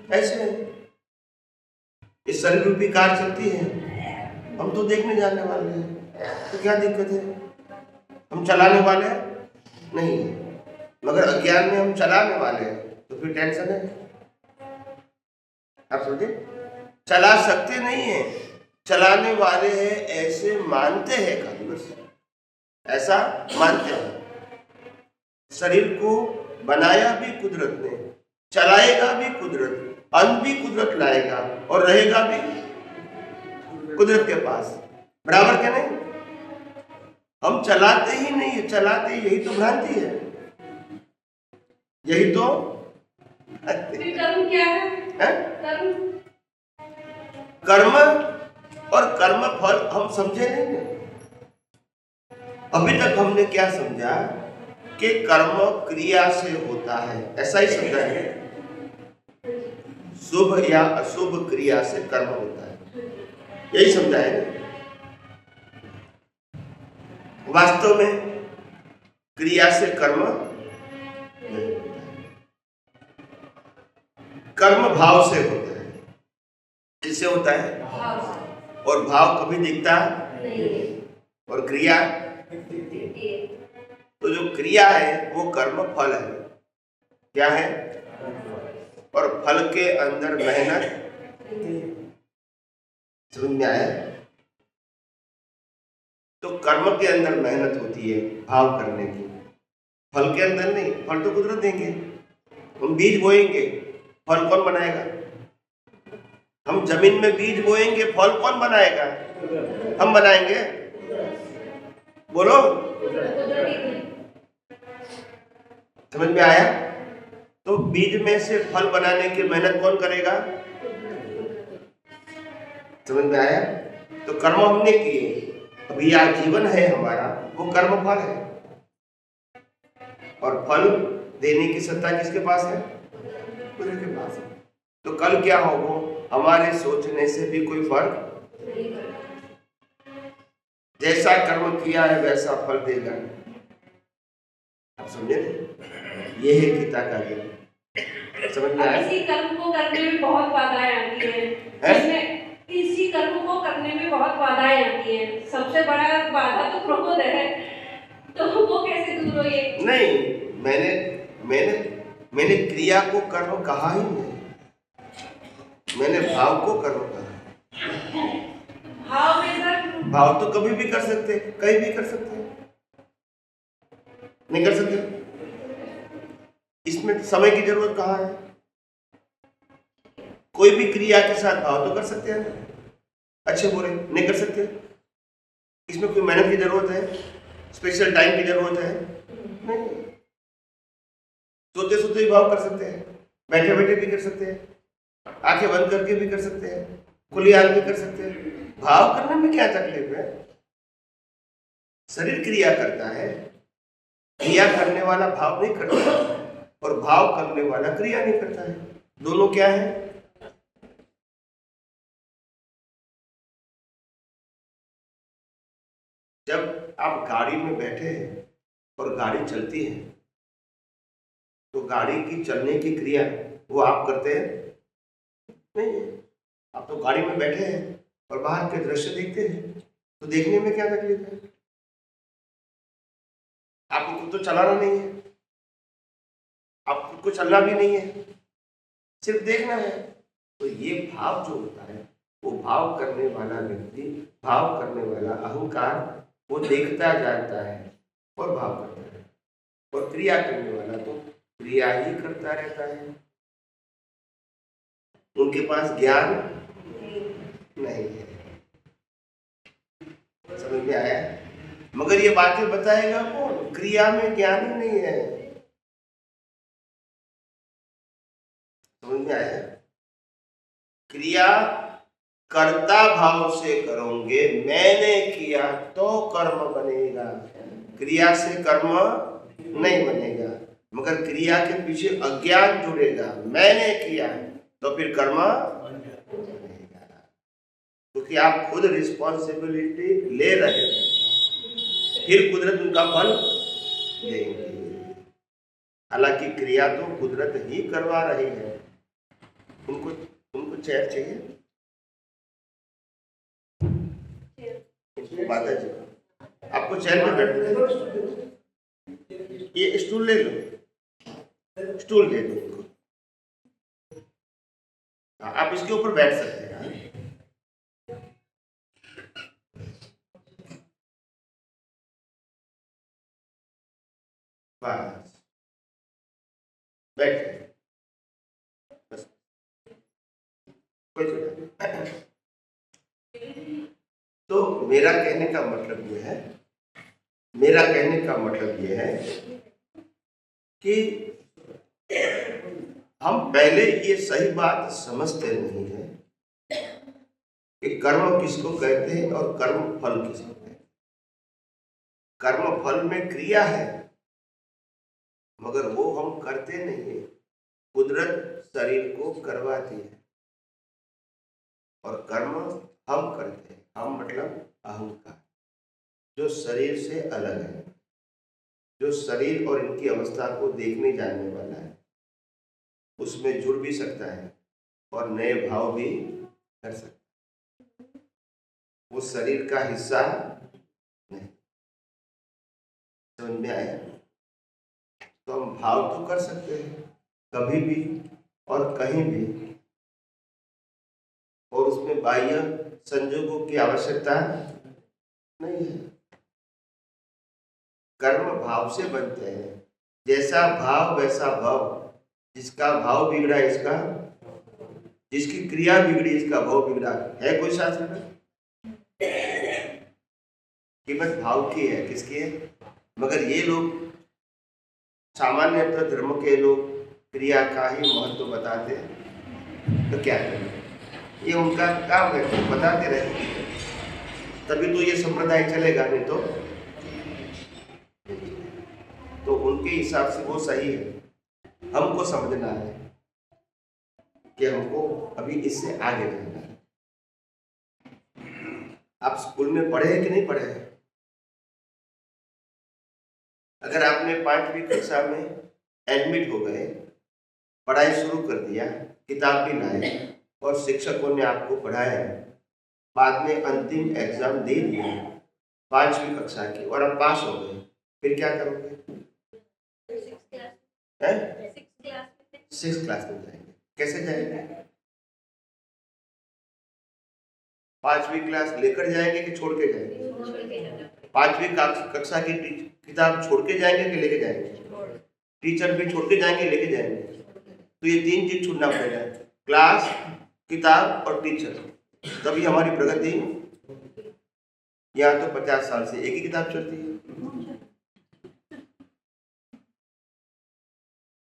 ऐसे इस शरीर रूपी कार चलती है, हम तो देखने जाने वाले हैं, तो क्या दिक्कत है? हम चलाने वाले हैं नहीं, मगर अज्ञान में हम चलाने वाले हैं, तो फिर टेंशन है। आप समझे? चला सकते नहीं है, चलाने वाले हैं ऐसे मानते हैं, खाली बस ऐसा मानते हैं। शरीर को बनाया भी कुदरत ने, चलाएगा भी कुदरत, अंत भी कुदरत लाएगा और रहेगा भी कुदरत के पास। बराबर क्या नहीं? हम चलाते ही नहीं है, चलाते यही तो भ्रांति है, यही तो कर्म क्या है? कर्म और कर्म फल हम समझे नहीं है। अभी तक हमने क्या समझा कि कर्म क्रिया से होता है, ऐसा ही समझा है। शुभ या अशुभ क्रिया से कर्म होता है, यही समझा है। वास्तव में क्रिया से कर्म नहीं होता है, कर्म भाव से होता है। किससे होता है? और भाव कभी दिखता नहीं, और क्रिया, तो जो क्रिया है वो कर्म फल है। क्या है? और फल के अंदर मेहनत। समझ में आया? तो कर्म के अंदर मेहनत होती है भाव करने की, फल के अंदर नहीं। फल तो कुदरत देंगे, हम बीज बोएंगे, फल कौन बनाएगा? हम जमीन में बीज बोएंगे, फल कौन बनाएगा? हम बनाएंगे। बोलो, समझ में आया? तो बीज में से फल बनाने की मेहनत कौन करेगा? समझ में आया? तो कर्म हमने किए, अभी यह जीवन है हमारा, वो कर्म फल है, और फल देने की सत्ता किसके पास है? कुदरत के पास है। तो कल क्या होगा? हमारे सोचने से भी कोई फर्क, जैसा कर्म किया है वैसा फल देगा। आप समझे? ये है गीता का ज्ञान। समझ में आया? इसी कर्म को करने में बहुत बाधाएं आती हैं। इसी कर्म को करने में बहुत बाधाएं आती हैं। सबसे बड़ा बाधा तो क्रोध है, तो वो कैसे दूर हो? ये नहीं, मैंने क्रिया को कर्म कहा ही नहीं, मैंने भाव को कर्म कहा। भाव में सर, भाव तो कभी भी कर सकते, कहीं भी कर सकते, नहीं कर सकते? इसमें समय की जरूरत कहाँ है? कोई भी क्रिया के साथ भाव तो कर सकते हैं, अच्छे बुरे नहीं कर सकते। इसमें कोई मेहनत की जरूरत है, स्पेशल टाइम की जरूरत है? नहीं। सोते सोते भी भाव कर सकते हैं, बैठे बैठे भी कर सकते हैं, आंखें बंद करके भी कर सकते हैं, खुली आंख भी कर सकते हैं। भाव करने में क्या तकलीफ है? शरीर क्रिया करता है, क्रिया करने वाला भाव नहीं करता, और भाव करने वाला क्रिया नहीं करता है। दोनों क्या है? जब आप गाड़ी में बैठे हैं और गाड़ी चलती है, तो गाड़ी की चलने की क्रिया वो आप करते हैं नहीं। आप तो गाड़ी में बैठे हैं और बाहर के दृश्य देखते हैं, तो देखने में क्या तकलीफ है? आपको खुद तो चलाना नहीं है, आप खुद को चलना भी नहीं है, सिर्फ देखना है। तो ये भाव जो होता है, वो भाव करने वाला व्यक्ति, भाव करने वाला अहंकार, वो देखता जाता है और भाव करता है, और क्रिया करने वाला तो क्रिया ही करता रहता है। उनके पास ज्ञान नहीं है। समझ में आया? मगर ये बातें बताएगा कौन? क्रिया में ज्ञान ही नहीं है। समझ में आया? क्रिया कर्ता भाव से करोगे, मैंने किया तो कर्म बनेगा, क्रिया से कर्म नहीं बनेगा। मगर क्रिया के पीछे अज्ञान जुड़ेगा, मैंने किया तो फिर कर्म बनेगा, क्योंकि आप खुद रिस्पॉन्सिबिलिटी ले रहे हैं, फिर कुदरत उनका फल देंगे। हालांकि क्रिया तो कुदरत ही करवा रही है। उनको चेयर चाहिए, माता जी आपको चेयर पे बैठना, ये स्टूल ले लो, स्टूल दे दो उनको। आप इसके ऊपर बैठ सकते हैं। बस बैठ बस, कोई तो मेरा कहने का मतलब ये है कि हम पहले ये सही बात समझते नहीं है कि कर्म किसको कहते हैं और कर्म फल किसको कहते हैं। कर्म फल में क्रिया है, मगर वो हम करते नहीं है, कुदरत शरीर को करवाती है, और कर्म हम करते हैं। हम मतलब अहंकार, जो शरीर से अलग है, जो शरीर और इनकी अवस्था को देखने जानने वाला है, उसमें जुड़ भी सकता है और नए भाव भी कर सकता है। वो शरीर का हिस्सा नहीं। समझ में आया? तो हम भाव तो कर सकते हैं कभी भी और कहीं भी, और उसमें बाह्य संजोगों की आवश्यकता नहीं है। कर्म भाव से बनते हैं, जैसा भाव वैसा भाव। जिसका भाव बिगड़ा इसका, जिसकी क्रिया बिगड़ी इसका भाव बिगड़ा। है कोई शास्त्र में? कीमत भाव की है, किसकी है? मगर ये लोग सामान्यतः धर्म के लोग क्रिया का ही महत्व बताते हैं। तो क्या करें, ये उनका काम है, तो बताते रहे, तभी तो ये संप्रदाय चलेगा, नहीं तो उनके हिसाब से वो सही है। हमको समझना है कि हमको अभी इससे आगे जाना है। आप स्कूल में पढ़े हैं कि नहीं पढ़े हैं? अगर आपने 5वीं कक्षा में एडमिट हो गए, पढ़ाई शुरू कर दिया, किताब भी लाए और शिक्षकों ने आपको पढ़ाया, बाद में अंतिम एग्जाम दे दिया 5वीं कक्षा की और आप पास हो गए, फिर क्या करोगे? 6th क्लास में जाएंगे। कैसे जाएंगे? 5वीं क्लास लेकर जाएंगे कि छोड़ के जाएंगे? 5वीं कक्षा की किताब छोड़ के जाएंगे कि लेके जाएंगे? टीचर भी छोड़ के जाएंगे, लेके जाएंगे। तो ये 3 चीज छूटना पड़ेगा, क्लास, किताब और टीचर, तभी हमारी प्रगति। यहाँ तो 50 साल से एक ही किताब चलती है।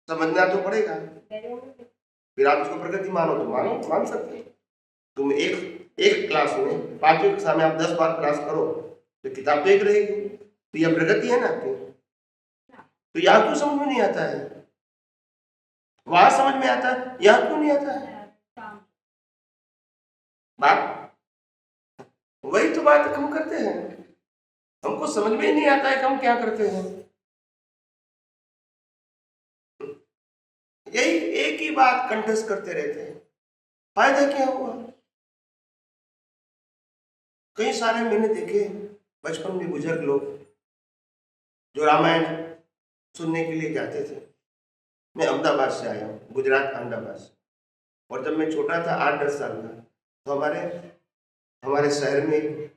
समझना तो पड़ेगा, फिर आप इसको प्रगति मानो तो मान सकते हैं। तुम एक क्लास में 5वीं कक्षा में आप 10 बार क्लास करो तो किताब तो एक रहेगी, तो यह प्रगति है ना आपकी। तो यहाँ क्यों समझ में नहीं आता है? वहां समझ में आता है, यहाँ क्यों नहीं आता है? बात वही तो बात हम करते हैं, हमको समझ में नहीं आता है कि हम क्या करते हैं। यही एक ही बात कंठस्थ करते रहते हैं, फायदा क्या हुआ? कई सारे मैंने देखे बचपन में बुजुर्ग लोग जो रामायण सुनने के लिए जाते थे। मैं अहमदाबाद से आया हूँ, गुजरात अहमदाबाद से, और जब मैं छोटा था 8-10 साल का, तो हमारे शहर में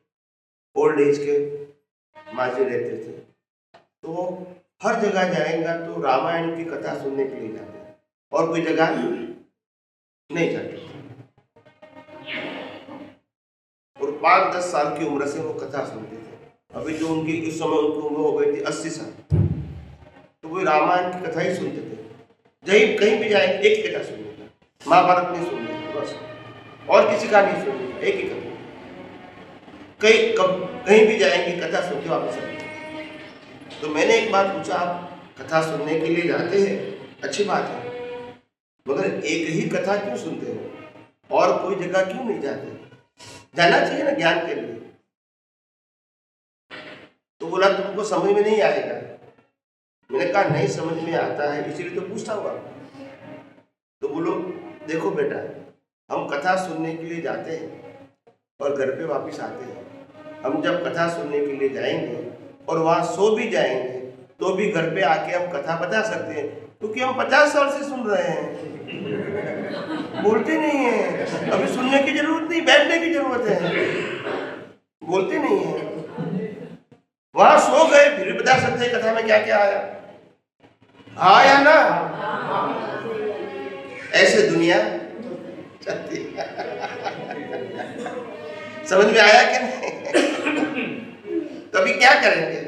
ओल्ड एज के माजी रहते थे, तो हर जगह जाएगा तो रामायण की कथा सुनने के लिए जाते हैं, और कोई जगह नहीं जाते। और 5-10 साल की उम्र से वो कथा सुनते थे। अभी जो उनकी इस समय उनकी उम्र हो गई थी 80 साल, तो वो रामायण की कथा ही सुनते थे। कहीं भी जाए एक कथा सुनेगा, महाभारत नहीं सुननी है बस, और किसी का नहीं सुननी, एक ही कथा। कहीं भी जाएंगे कथा सुन के वापस आएंगे। तो मैंने एक बार पूछा, आप कथा सुनने के लिए जाते हैं, अच्छी बात है, मगर एक ही कथा क्यों सुनते हो और कोई जगह क्यों नहीं जाते? जाना चाहिए ना ज्ञान के लिए। तो बोला तुमको समझ में नहीं आएगा। मैंने कहा नहीं समझ में आता है, इसीलिए तो पूछता हुआ। तो बोलो देखो बेटा, हम कथा सुनने के लिए जाते हैं और घर पे वापस आते हैं। हम जब कथा सुनने के लिए जाएंगे और वहाँ सो भी जाएंगे तो भी घर पे आके हम कथा बता सकते हैं, क्योंकि हम 50 साल से सुन रहे हैं, बोलते नहीं है। अभी सुनने की जरूरत नहीं, बैठने की जरूरत है, बोलते नहीं है। वहां सो गए फिर बता सकते हैं कथा में क्या क्या आया, आया ना। ऐसे दुनिया चलती है। समझ में आया कि नहीं? तो अभी क्या करेंगे?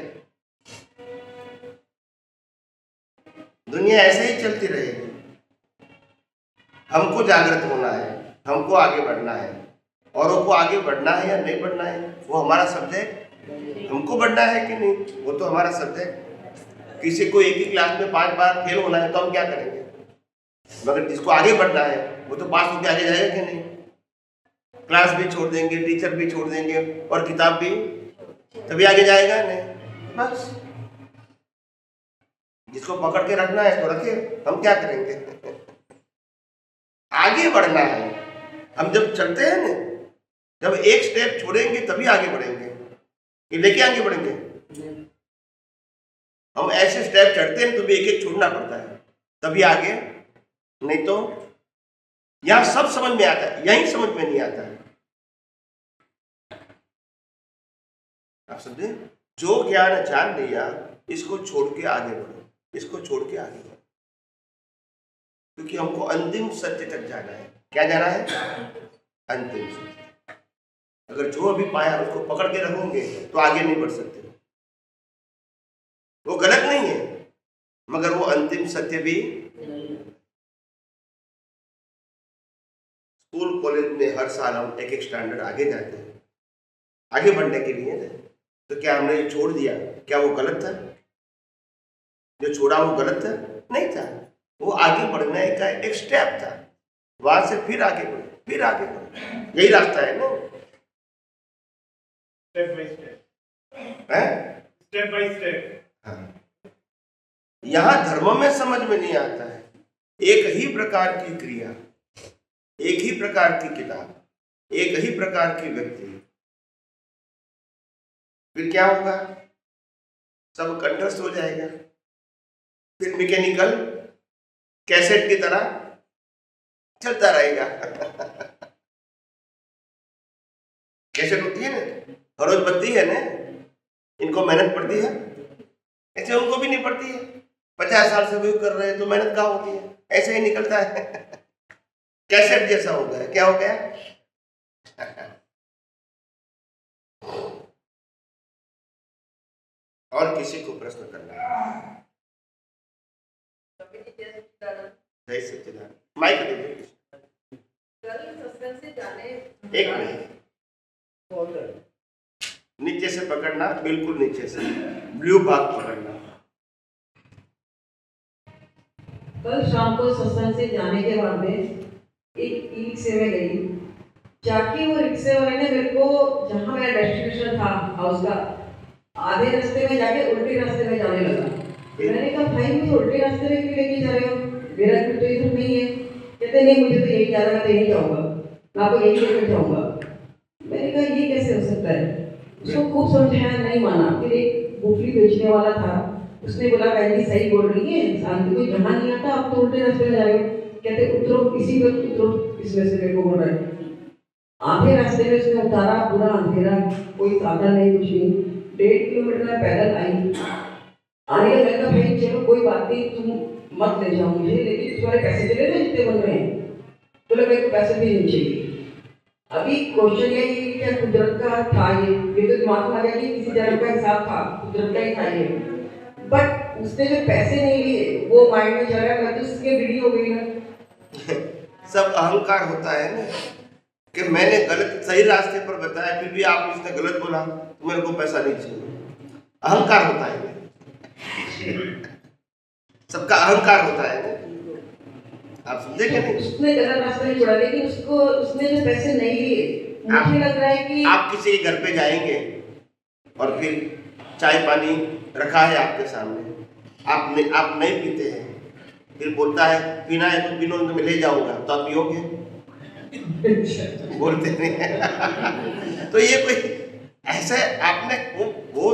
दुनिया ऐसे ही चलती रहेगी। हमको जागृत होना है, हमको आगे बढ़ना है। औरों को आगे बढ़ना है या नहीं बढ़ना है वो हमारा सब्जेक्ट, हमको बढ़ना है कि नहीं वो तो हमारा सब्जेक्ट। किसी को एक ही क्लास में 5 बार फेल होना है तो हम क्या करेंगे? मगर जिसको आगे बढ़ना है वो तो पास होकर आगे जाएगा कि नहीं? क्लास भी छोड़ देंगे, टीचर भी छोड़ देंगे और किताब भी, तभी आगे जाएगा नहीं। बस जिसको पकड़ के रखना है तो रखे, हम क्या करेंगे? आगे बढ़ना है। हम जब चलते हैं ना, जब एक स्टेप छोड़ेंगे तभी आगे बढ़ेंगे, ये लेके आगे बढ़ेंगे। हम ऐसे स्टेप चढ़ते हैं तो भी एक एक छोड़ना पड़ता है तभी आगे, नहीं तो यहां सब समझ में आता है, यही समझ में नहीं आता है। आप समझे? जो ज्ञान जान लिया इसको छोड़ के आगे बढ़ो, इसको छोड़ के आगे बढ़ो, क्योंकि हमको अंतिम सत्य तक जाना है। क्या जाना है? अंतिम सत्य। अगर जो अभी पाया उसको पकड़ के रखोगे तो आगे नहीं बढ़ सकते। वो गलत नहीं है मगर वो अंतिम सत्य भी। स्कूल कॉलेज में हर साल हम एक एक स्टैंडर्ड आगे जाते हैं, आगे बढ़ने के लिए ना। तो क्या हमने ये छोड़ दिया, क्या वो गलत था? जो छोड़ा वो गलत था? नहीं था, वो आगे बढ़ने का एक स्टेप था। वहां से फिर आगे बढ़ो, फिर आगे बढ़ो, यही रास्ता है ना। Step by step, step by step. यहाँ धर्म में समझ में नहीं आता है। एक ही प्रकार की क्रिया, एक ही प्रकार की किताब, एक ही प्रकार की व्यक्ति, फिर क्या होगा? सब कंठस्थ हो जाएगा। फिर मैकेनिकल कैसेट की तरह चलता रहेगा। कैसेट होती है ना, हर रोज बजती है ना, इनको मेहनत पड़ती है, ऐसे उनको भी नहीं पड़ती है। 50 साल से व्यू कर रहे हैं तो मेहनत कहाँ होती है, ऐसे ही निकलता है। कैसेट जैसा हो गया। क्या हो गया? और किसी को प्रश्न करना है? जय सच्चिदानंद। माइक दे दो। एक मिनट, नीचे से पकड़ना, बिल्कुल नीचे से, ब्लू भाग पकड़ना। कल शाम को सत्संग से जाने के बाद में एक ई रिक्शे में गई, जाके वो रिक्शे वाले ने मेरे को जहाँ मेरा डेस्टिनेशन था हाउस का, आधे रास्ते में जाके उल्टे रास्ते में जाने लगा। मैंने कहा भाई मुझे उल्टे रास्ते में क्यों लेके जा रहे हो, मेरा घर तो इधर नहीं है। कहते नहीं मुझे तो यही जाना, मैं तो यही जाऊँगा, मैं आपको यही लेकर जाऊँगा। मैंने कहा ये कैसे हो सकता है? उसको खूब समझाया, नहीं माना। फिर एक मूंगफली बेचने वाला था, उसने बोला बहन जी सही बोल रही है, शांति को जहाँ नहीं आता आप तो उल्टे रास्ते में जा रहे हो। कहते उतरो, इसी वक्त उतरो, इसमें से मेरे को बोल रहा है। आधे रास्ते में उसने उतारा, पूरा अंधेरा, कोई साधन नहीं, कुछ नहीं। 1.5 किलोमीटर में पैदल आई। आने का मैंने कहा भाई चलो कोई बात नहीं, तुम मत ले जाओ मुझे, लेकिन तुम्हारे पैसे चले ना जितने बन रहे हैं, बोले मेरे को पैसे भी नहीं चाहिए। अभी क्वेश्चन ये क्या कुदरत का था? ये तो दिमाग में आ गया कि किसी जन्म का हिसाब था, कुदरत का ही था ये। बट उसने जो पैसे नहीं लिए वो माइंड में चल रहा है, मैं तो उसके वीडियो हो गई ना। सब अहंकार होता है ना, कि मैंने गलत सही रास्ते पर बताया फिर भी आप इसने गलत बोला तो मेरे को पैसा नहीं चाहिए। अहंकार होता है ना, सबका अहंकार होता है ना, आप समझे क्या नहीं? उसने गलत रास्ता नहीं छोड़ा, लेकिन उसने जो पैसे नहीं लिए, मुझे लग रहा है कि आप किसी के घर पे जाएंगे और फिर चाय पानी रखा है आपके सामने, आप नहीं पीते हैं, फिर बोलता है पीना है तो पीनो, तो मैं ले जाऊंगा, तो आप पियोगे? बोलते नहीं। तो ये कोई ऐसा आपने वो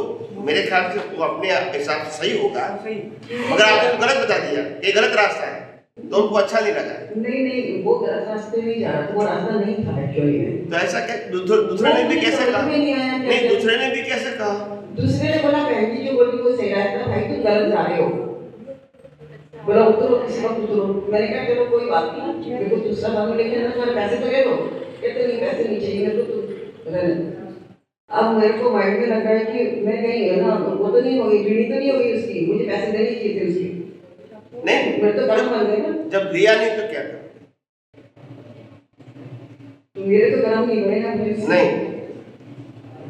मेरे ख्याल से वो अपने हिसाब से सही होगा, मगर आपने गलत बता दिया ये गलत रास्ता है, तो उनको अच्छा नहीं लगा। नहीं, वो गलत रास्ते में जा रहा था, वो रास्ता नहीं था एक्चुअली में। तो ऐसा क्या दूसरे ने भी कैसे कहा? नहीं, दूसरे ने भी कैसे कहा? दूसरे ने बोला बहन जी जो बोली वो सही रास्ता, भाई तुम गलत जा रहे हो, बोला उतरो, किसी वक्त उतरो। मैंने कहा चलो कोई बात नहीं, मेरे को दूसरा काम लेके ना, तुम्हारे पैसे तो ले लो। कहते नहीं पैसे नहीं चाहिए मेरे को, तो अब मेरे को माइंड में लग रहा है कि मैं कहीं ना वो तो नहीं होगी, बीड़ी तो नहीं होगी उसकी, मुझे पैसे देने चाहिए थे उसकी। नहीं, मेरे तो गरम बन गए ना, जब लिया नहीं तो क्या कर? तो मेरे तो गरम नहीं बने ना मुझे। नहीं,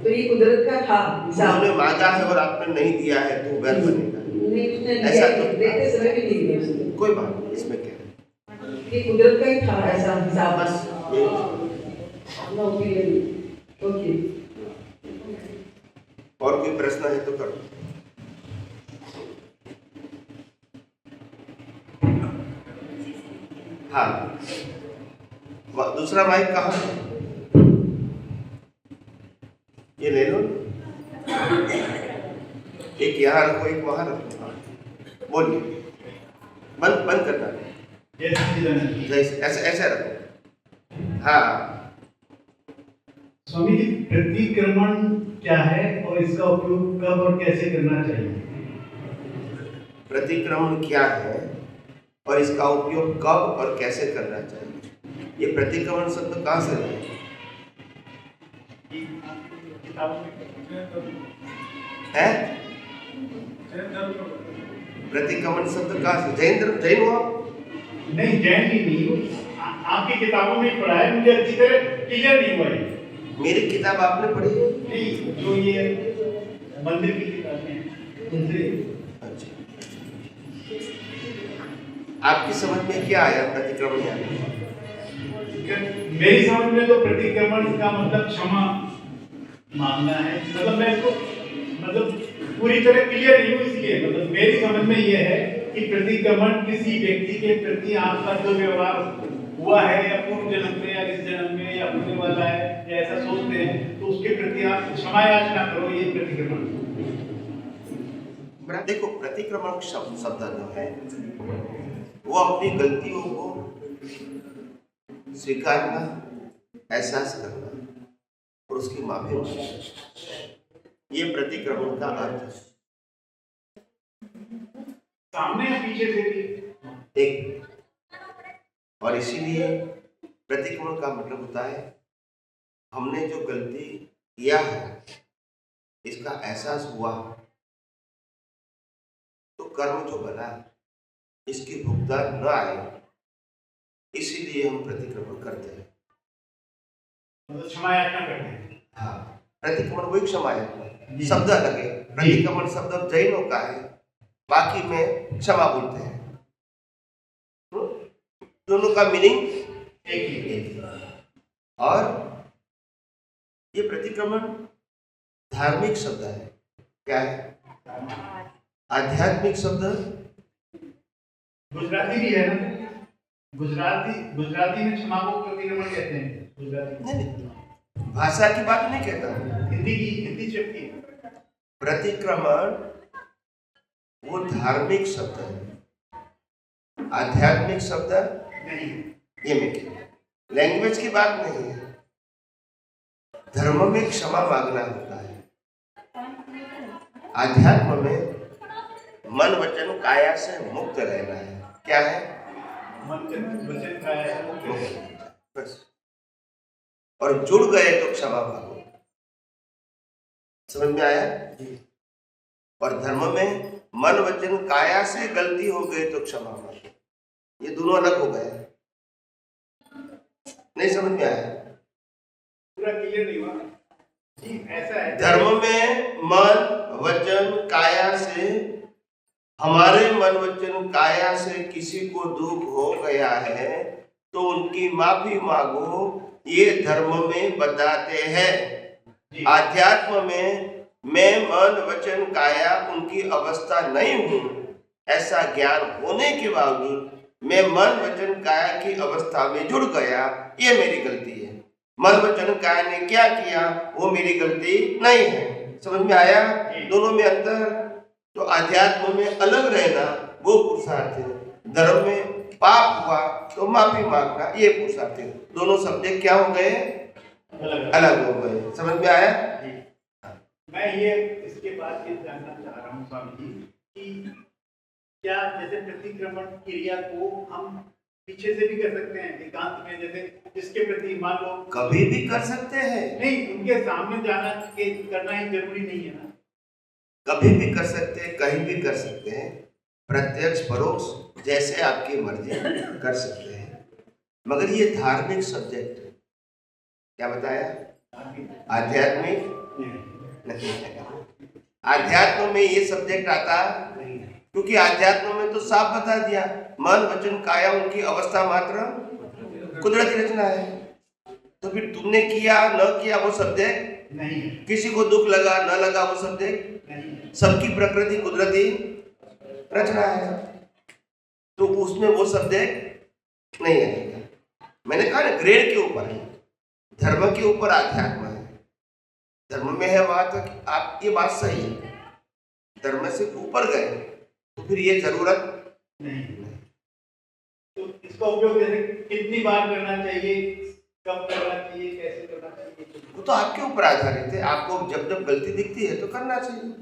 तो ये कुदरत का था हिसाब। आपने मांगा है और आपने नहीं दिया है तो बैर बनेगा। नहीं, उसने ऐसा दिया, तो देते समय भी नहीं दिया उसने। कोई बात नहीं, इसमें क्या है? ये कुदरत का ही था ऐसा हिसाब। बस ये अपना ओपिनियन। ओके, और कोई प्रश्न है तो करो। हाँ, दूसरा माइक कहाँ है? ये ले लो, एक यहाँ रखो, एक वहाँ रखो। बोलिए, बंद करना, ऐसे ऐसे रखो। हाँ, स्वामी जी, प्रतिक्रमण क्या है और इसका उपयोग कब और कैसे करना चाहिए? प्रतिक्रमण क्या है और इसका उपयोग कब और कैसे करना चाहिए? ये प्रतिक्रमण शब्द कहाँ से है? प्रतिक्रमण शब्द कहाँ से? जैन हुआ? नहीं, जैन ही नहीं, आपकी किताबों में पढ़ा है, मुझे अच्छी तरह क्लियर नहीं हुआ है। मेरी किताब आपने पढ़ी है? नहीं, जो ये मंदिर की किताबें हैं उनसे। अच्छा, आपकी समझ में क्या आया प्रतिक्रमण यानी? मेरी समझ में तो प्रतिक्रमण का मतलब क्षमा मांगना है। मतलब मैं इसको पूरी तरह क्लियर नहीं हूँ, इसलिए मतलब मेरी समझ में ये है कि प्रतिक्रमण किसी व्यक्ति के प्रति आपका जो व्यवहार हुआ है या पूर्व जन्म में या इस जन्म में या होने वाला है या ऐसा सोचते हैं, तो उसके प्रति आप क्षमा याचना करो, ये प्रतिक्रमण। देखो, प्रतिक्रमण शब्द जो है वो अपनी गलतियों को स्वीकारना, एहसास करना और उसकी माफी मांगना, ये प्रतिक्रमण का अर्थ है। सामने या पीछे से भी एक, और इसीलिए प्रतिक्रमण का मतलब होता है हमने जो गलती किया है इसका एहसास हुआ तो कर्म जो बना इसकी भुगतान न आए, इसीलिए हम प्रतिक्रमण करते हैं, क्षमा याचना करते हैं। हाँ, प्रतिक्रमण वही क्षमा याचना शब्द अलग है। प्रतिक्रमण शब्द जैनों का है, बाकी में क्षमा बोलते हैं। दोनों का मीनिंग एक ही। और ये प्रतिक्रमण धार्मिक शब्द है। क्या है? आध्यात्मिक शब्द गुजराती भी है ना, गुजराती में क्षमा को प्रतिक्रमण कहते हैं। गुजराती नहीं, भाषा की बात नहीं कहता हूँ, हिंदी शब्द की प्रतिक्रमण वो धार्मिक शब्द है, आध्यात्मिक शब्द नहीं। ये में लैंग्वेज की बात नहीं है। धर्म में क्षमा मांगना होता है, आध्यात्म में मन वचन काया से मुक्त रहना है। क्या है? मन वचन काया से मुक्त, बस। और जुड़ गए तो क्षमा मांगो। समझ में आया? और धर्म में मन वचन काया से गलती हो गई तो क्षमा मांगो। ये दोनों अलग हो गए। नहीं समझ में आया? पूरा क्लियर नहीं हुआ जी। ऐसा है धर्म में मन वचन काया से, हमारे मन वचन काया से किसी को दुख हो गया है तो उनकी माफी मांगो, ये धर्म में बताते हैं। आध्यात्म में मैं मन वचन काया उनकी अवस्था नहीं हूँ, ऐसा ज्ञान होने के बावजूद मैं मन वचन काया की अवस्था में जुड़ गया, ये मेरी गलती है। मन वचन काया ने क्या किया वो मेरी गलती नहीं है। समझ में आया दोनों में अंतर? तो आध्यात्म में अलग रहना वो पुरुषार्थ है, धर्म में पाप हुआ तो माफी मांगना ये पुरुषार्थ है। दोनों सब्जेक्ट क्या हो गए? अलग हो गए। समझ में आया? मैं ये इसके बाद ये जानना चाह रहा हूँ स्वामी जी कि क्या जैसे प्रतिक्रमण क्रिया को हम पीछे से भी कर सकते हैं एकांत में, जैसे जिसके प्रति मान लो कभी भी कर सकते हैं, नहीं उनके सामने जाना के करना ही जरूरी नहीं है ना? कभी भी कर सकते हैं, कहीं भी कर सकते हैं, प्रत्यक्ष परोक्ष जैसे आपकी मर्जी कर सकते हैं। मगर ये धार्मिक सब्जेक्ट है, क्या बताया? आध्यात्मिक नहीं। आध्यात्म में ये सब्जेक्ट आता नहीं, क्योंकि आध्यात्म में तो साफ बता दिया मन वचन काया उनकी अवस्था मात्र कुदरती रचना है। तो फिर तुमने किया न किया वो सब्जेक्ट नहीं, किसी को दुख लगा न लगा वो सब्जेक्ट नहीं, सबकी प्रकृति कुदरती रचना है, तो उसमें वो सब्जेक्ट नहीं आएगा। मैंने कहा ना ग्रेड के ऊपर है, धर्म के ऊपर आध्यात्म है। धर्म में है वहां तक आप ये बात सही है, धर्म से ऊपर गए तो फिर ये जरूरत नहीं। तो इसका उपयोग जैसे कितनी बार करना चाहिए, कब करना चाहिए, कैसे करना चाहिए, वो तो आपके ऊपर आधारित है। आपको जब जब गलती दिखती है तो करना चाहिए।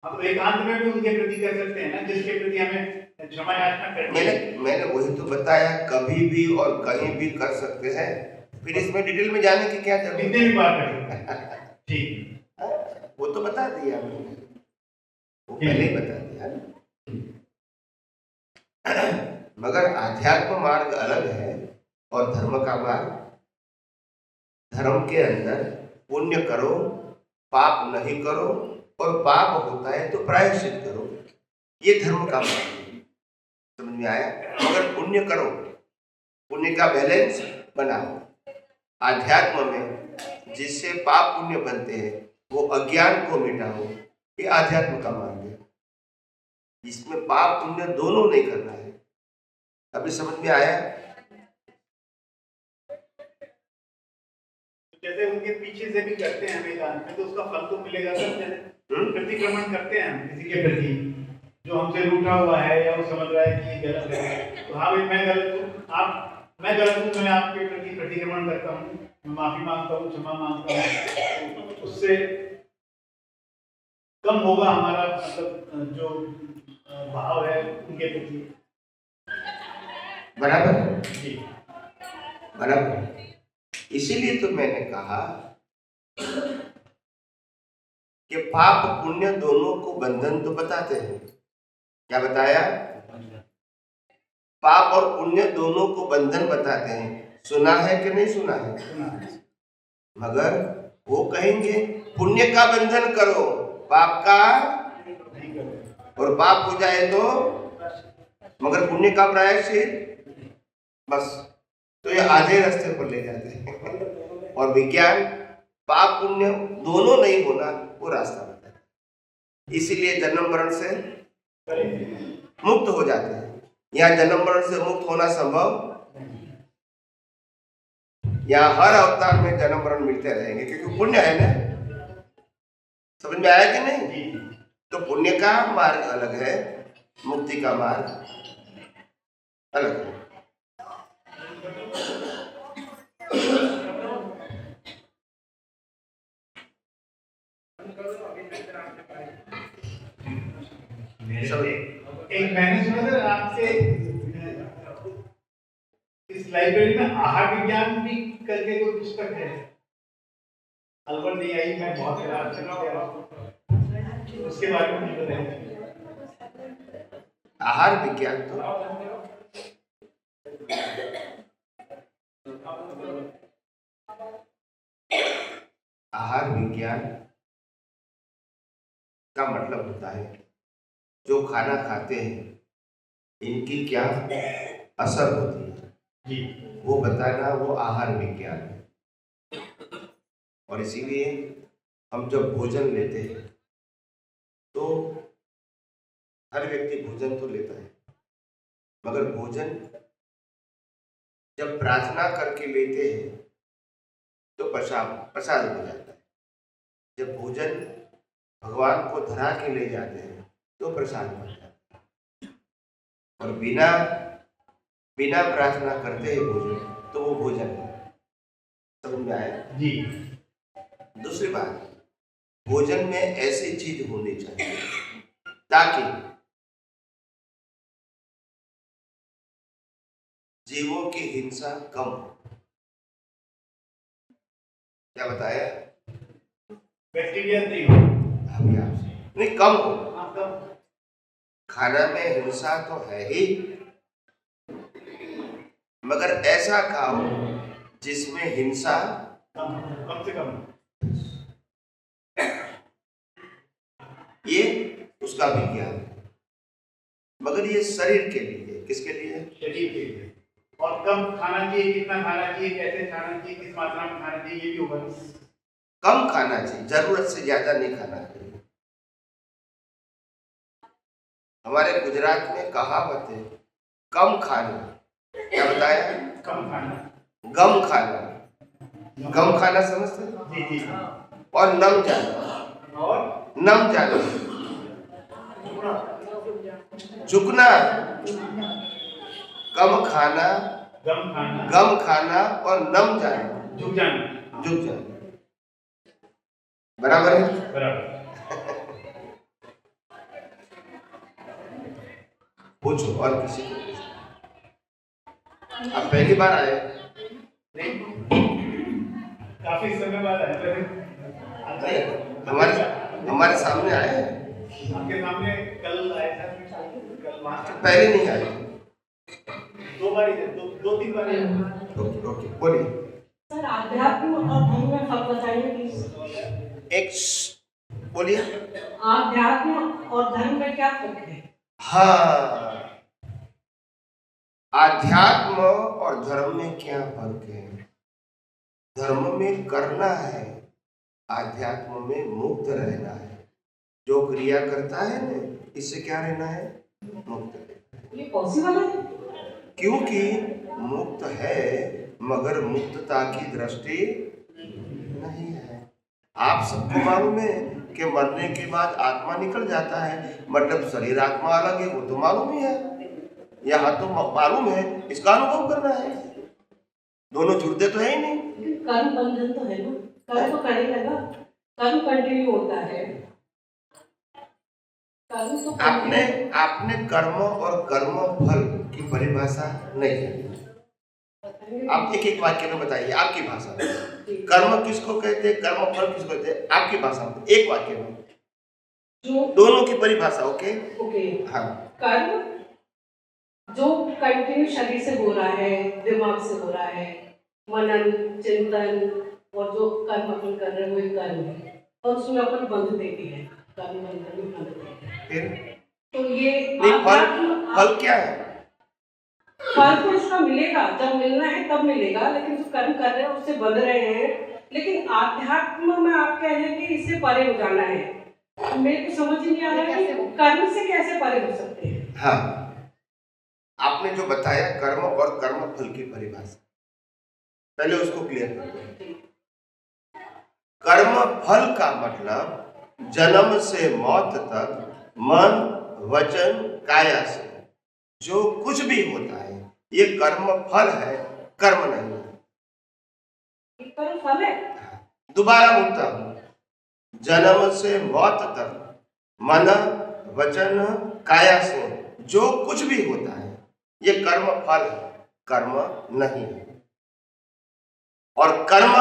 हम तो एकांत में भी उनके प्रति कर सकते हैं ना, जिसके प्रति हमें क्षमा याचना करनी है। मैंने वही तो बताया, कभी भी और कहीं भी कर सकते हैं। फिर इसमें डिटेल में जाने की क्या जरूरत? कितनी भी बार कर सकते हैं। ठीक, वो तो बता दिया मैंने, वो पहले ही बता दिया। मगर आध्यात्म मार्ग अलग है और धर्म का मार्ग। धर्म के अंदर पुण्य करो, पाप नहीं करो, और पाप होता है तो प्रायश्चित करो, ये धर्म का मार्ग है। समझ में आया? मगर पुण्य करो, पुण्य का बैलेंस बनाओ। आध्यात्म में जिससे पाप पुण्य बनते हैं वो अज्ञान को मिटाओ, ये आध्यात्म का मार्ग है। इसमें पाप पुण्य दोनों नहीं करना है। अभी समझ में आया? जैसे उनके पीछे से भी करते हैं हम एकांत में तो उसका फल तो मिलेगा सर। जैसे प्रतिक्रमण करते हैं हम किसी के प्रति जो हमसे रूठा हुआ है या वो समझ रहा है कि ये गलत है, तो हाँ भाई मैं गलत हूँ, मैं गलत हूँ, मैं आपके प्रति प्रतिक्रमण करता हूँ, मैं माफी मांगता हूँ, क्षमा मांगता हूँ, तो उससे कम होगा हमारा मतलब जो भाव है उनके प्रति। बराबर जी बराबर। इसीलिए तो मैंने कहा कि पाप पुण्य दोनों को बंधन तो बताते हैं। क्या बताया? पाप और पुण्य दोनों को बंधन बताते हैं। सुना है कि नहीं सुना है? मगर वो कहेंगे पुण्य का बंधन करो, पाप का नहीं करो, और पाप हो जाए तो मगर पुण्य का प्रायश्चित, बस। तो ये आधे रास्ते पर ले जाते हैं। और विज्ञान पाप पुण्य दोनों नहीं होना वो रास्ता बताता है। इसीलिए जन्म मरण से मुक्त हो जाते हैं। यहाँ जन्म मरण से मुक्त होना संभव, यहाँ हर अवतार में जन्म मरण मिलते रहेंगे क्योंकि पुण्य है ना। समझ में आया कि नहीं? तो पुण्य का मार्ग अलग है, मुक्ति का मार्ग अलग है। एक मैंने सुना सर आपसे इस लाइब्रेरी में आहार विज्ञान भी करके कोई पुस्तक है, अलवर नहीं आई, मैं बहुत खराब कर रहा हूँ, उसके बारे में कुछ बताइए। आहार विज्ञान तो विज्ञान का मतलब होता है जो खाना खाते हैं इनकी क्या असर होती है जी वो बताना, वो आहार विज्ञान है। और इसीलिए हम जब भोजन लेते हैं तो हर व्यक्ति भोजन तो लेता है, मगर भोजन जब प्रार्थना करके लेते हैं तो प्रसाद हो जाता है। जब भोजन भगवान को धरा के ले जाते हैं तो प्रसाद बन जाता है। और बिना प्रार्थना करते हैं भोजन तो वो भोजन है। समझ में आया? जी। दूसरी बात, भोजन में ऐसी चीज होनी चाहिए ताकि जीवों की हिंसा कम हो। क्या बताया? बैक्टीरिया नहीं हो, अभी आपसे नहीं, कम हो। आपका खाना में हिंसा तो है ही, मगर ऐसा खाओ जिसमें हिंसा कम से कम। ये उसका विज्ञान है। मगर ये शरीर के लिए, किसके लिए? शरीर के लिए। और कम खाना चाहिए, कितना खाना चाहिए, कैसे खाना चाहिए, किस मात्रा में खाना चाहिए, ये भी होगा। कम खाना चाहिए, जरूरत से ज्यादा नहीं खाना चाहिए। हमारे गुजरात में कहावत है, कम खाना। क्या बताया? कम खाना, गम खाना। गम खाना समझते हैं? जी जी। और नम जाना। और नम जाना, झुकना। कम खाना, गम खाना और नम जाना, झुक जाना, झुक जाना। बराबर है? बराबर। पूछो और किसी को पूछो। आप पहली बार आए? नहीं, काफी समय बाद आए। हमारे सामने आए हैं। आपके सामने कल आए था, कल मास्टर पहले नहीं आए। दो बार ही, दो तीन बार। ओके, बोलिए। सर, आध्यात्म और धर्म में फर्क बताइए प्लीज। बोलिए। आध्यात्म और धर्म में क्या फर्क है? हाँ, आध्यात्म और धर्म में क्या फर्क है? धर्म में करना है, आध्यात्म में मुक्त रहना है। जो क्रिया करता है ना, इससे क्या रहना है? मुक्त रहना है। ये पॉसिबल है? क्योंकि मुक्त है मगर मुक्तता की दृष्टि नहीं है। आप सबको मालूम है कि मरने के बाद आत्मा निकल जाता है, मतलब शरीर आत्मा अलग है, वो तो मालूम ही है। यहाँ तो मालूम है, इसका अनुभव करना है। दोनों जुड़ते तो है ही नहीं। कर्म बंधन तो है ना, कर्म तो करेगा ना, कर्म कंटिन्यू होता है। कर्म तो आपने कर्म और कर्म फल की परिभाषा नहीं है। आप एक एक वाक्य में बताइए, आपकी भाषा में। कर्म किसको कहते हैं, कर्म फल किसको कहते हैं, आपकी भाषा में एक वाक्य में। दोनों की परिभाषा। Okay okay. हाँ। कर्म जो कंटिन्यू शरीर से हो रहा है, दिमाग से हो रहा है, मनन चिंतन, और जो कर्म अपन कर रहे हैं वो एक कर्म है, और उसमें अपन बंध देते हैं, कर्म बंधन में बंध देते हैं। फिर तो ये नहीं, फल क्या है? फल तो इसका मिलेगा, जब मिलना है तब मिलेगा, लेकिन जो कर्म कर रहे हैं उससे बंध रहे हैं। लेकिन आध्यात्म में आप कह रहे हैं कि इससे परे हो जाना है। मेरे को समझ नहीं आ रहा है कि कर्म से कैसे परे हो सकते हैं। हाँ, आपने जो बताया कर्म और कर्म फल की परिभाषा, पहले उसको क्लियर कर दो। कर्म फल का मतलब जन्म से मौत तक मन वचन काया से जो कुछ भी होता है, ये कर्म फल है, कर्म नहीं है। कर्म फल है। दोबारा बोलता हूं, जन्म से मौत तक मन वचन काया से जो कुछ भी होता है, ये कर्म फल है, कर्म नहीं है। और कर्म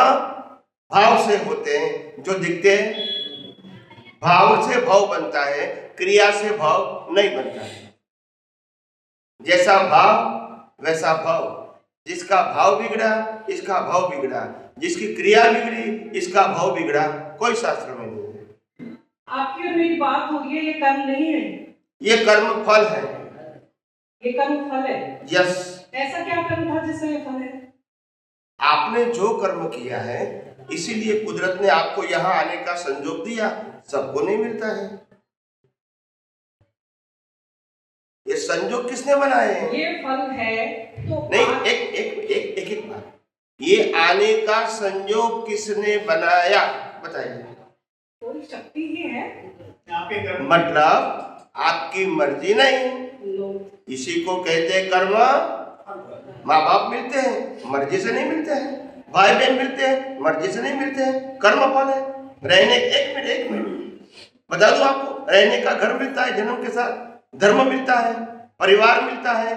भाव से होते हैं, जो दिखते हैं। भाव से भाव बनता है, क्रिया से भाव नहीं बनता है। जैसा भाव वैसा भाव, जिसका भाव बिगड़ा इसका भाव बिगड़ा, जिसकी क्रिया बिगड़ी इसका भाव बिगड़ा, कोई शास्त्र में नहीं है। आपकी और मेरी बात हो रही है, ये कर्म नहीं है, ये कर्म फल है। ये कर्म फल है। यस। ऐसा क्या कर्म था जिससे ये फल है? आपने जो कर्म किया है इसीलिए कुदरत ने आपको यहाँ आने का संजोग दिया। सबको नहीं मिलता है। ये संजोग किसने बनाए हैं? ये फल है तो नहीं, एक बात, ये आने का संजोग किसने बनाया बताइए। कोई शक्ति ही है। आपके कर्म मतलब आपकी मर्जी नहीं। इसी को कहते हैं कर्म। माँ बाप मिलते हैं, मर्जी से नहीं मिलते हैं। भाई बहन मिलते हैं, मर्जी से नहीं मिलते हैं। कर्म फल है। रहने एक मिनट बता दूं आपको, रहने का घर मिलता है जन्म के साथ, धर्म मिलता है, परिवार मिलता है,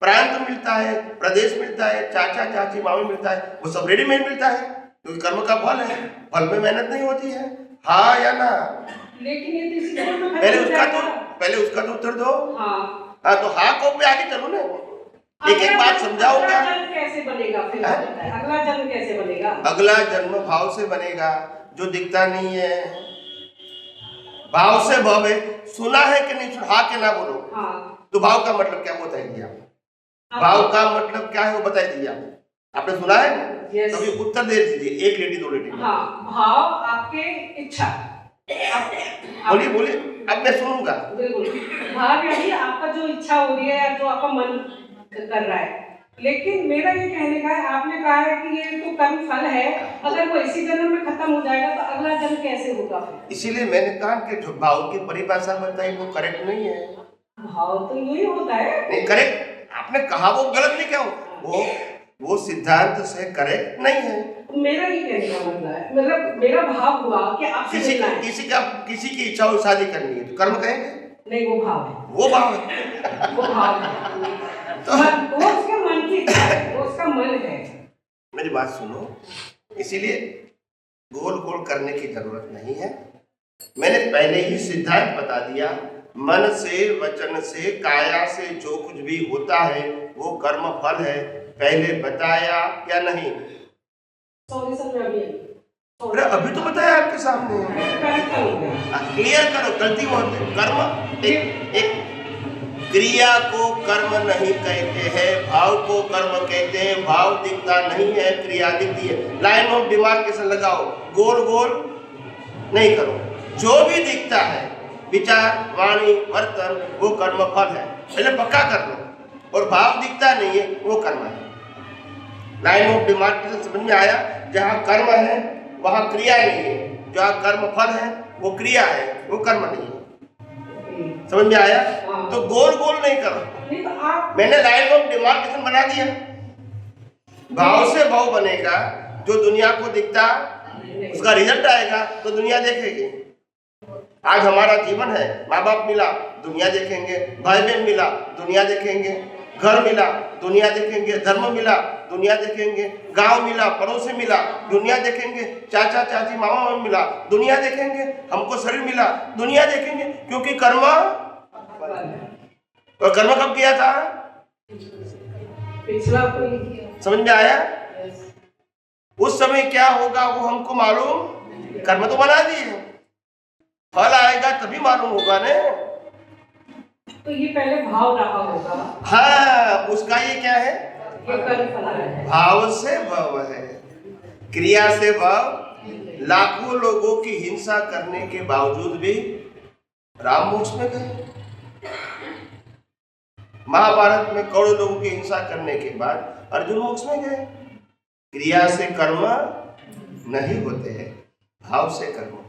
प्रांत मिलता है, प्रदेश मिलता है, चाचा चाची मामी मिलता है, वो सब रेडीमेड मिलता है क्योंकि कर्म का फल है। फल में मेहनत नहीं होती है। हाँ या ना? लेकिन ये तो इसी जन्म में पहले उसका तो उत्तर दो। हाँ तो हाँ को पे आगे चलो ना। एक बात समझाऊंगा। अगला जन्म कैसे बनेगा फिर? अगला जन्म कैसे बनेगा? अगला जन्म भाव से बनेगा जो दिखता नहीं है। भाव से भव है। सुना है कि नहीं सुना? हाँ के ना बोलो। हाँ। तो भाव का मतलब क्या वो बताइए आप। भाव का मतलब क्या है वो बताई दीजिए आप। आपने सुना है? Yes. तभी उत्तर दे दीजिए। एक लेडी दो लेडी। हाँ, भाव आपके इच्छा। बोलिए अब मैं सुनूंगा। बिल्कुल। भाव यानी आपका जो इच्छा हो रही है या जो आपका मन कर रहा है। लेकिन मेरा ये कहने का है, आपने कहा है कि ये तो कर्म फल है, अगर वो इसी जन्म में खत्म हो जाएगा तो अगला जन्म कैसे होगा? इसीलिए मैंने कहा कि जो भाव की परिभाषा बताई वो करेक्ट नहीं है। भाव तो यही होता है। नहीं करेक्ट आपने कहा, वो गलत नहीं कहा। वो सिद्धांत से करेक्ट नहीं है। मेरा ये कहने का मतलब है, मतलब मेरा भाव हुआ कि आपसे मिलना है। किसी की इच्छा हो शादी करनी है तो कर्म कहेंगे? नहीं, वो भाव है। वो भाव है। वो भाव है। वो उसके मन की इच्छा है, वो उसका मन है। मेरी बात सुनो। इसीलिए गोल गोल करने की जरूरत नहीं है। मैंने पहले ही सिद्धांत बता दिया। मन से, वचन से, काया से जो कुछ भी होता है वो कर्म फल है। पहले बताया क्या नहीं? सॉरी सर, मैं अरे अभी तो बताया आपके सामने। क्लियर करो, गलती बहुत है। कर्म एक क्रिया को कर्म नहीं कहते हैं, भाव को कर्म कहते हैं। भाव दिखता नहीं है, क्रिया दिखती है। लाइन ऑफ डिमार्केशन लगाओ, गोल गोल नहीं करो। जो भी दिखता है विचार, वाणी, वर्तन, वो कर्म फल है। पहले पक्का कर लो। और भाव दिखता नहीं है वो कर्म है। लाइन ऑफ डिमार्केशन समझ में आया? जहाँ कर्म है वहाँ क्रिया नहीं है, जहाँ कर्म फल है वो क्रिया है, वो कर्म नहीं है। समझ में आया? तो गोल गोल नहीं करो। मैंने लाइन ऑफ डिमार्केशन बना दिया। भाव से भाव बनेगा। जो दुनिया को दिखता उसका रिजल्ट आएगा तो दुनिया देखेगी। आज हमारा जीवन है, माँ बाप मिला दुनिया देखेंगे, भाई बहन मिला दुनिया देखेंगे, घर मिला दुनिया देखेंगे, धर्म मिला दुनिया देखेंगे, गांव मिला, पड़ोसी मिला दुनिया देखेंगे, चाचा चाची मामा मामी मिला दुनिया देखेंगे, हमको शरीर मिला दुनिया देखेंगे। क्योंकि कर्म, और कर्म कब किया था? पिछला। समझ में आया? उस समय क्या होगा वो हमको मालूम। कर्म तो बना दिए, फल आएगा तभी मालूम होगा ने। तो ये पहले भाव रहा होगा। हाँ, उसका ये क्या है? ये कर्म फल है। भाव से भाव है, क्रिया से भाव। लाखों लोगों की हिंसा करने के बावजूद भी राम मोक्ष में गए। महाभारत में करोड़ों लोगों की हिंसा करने के बाद अर्जुन मोक्ष में गए। क्रिया से कर्म नहीं होते हैं, भाव से कर्म।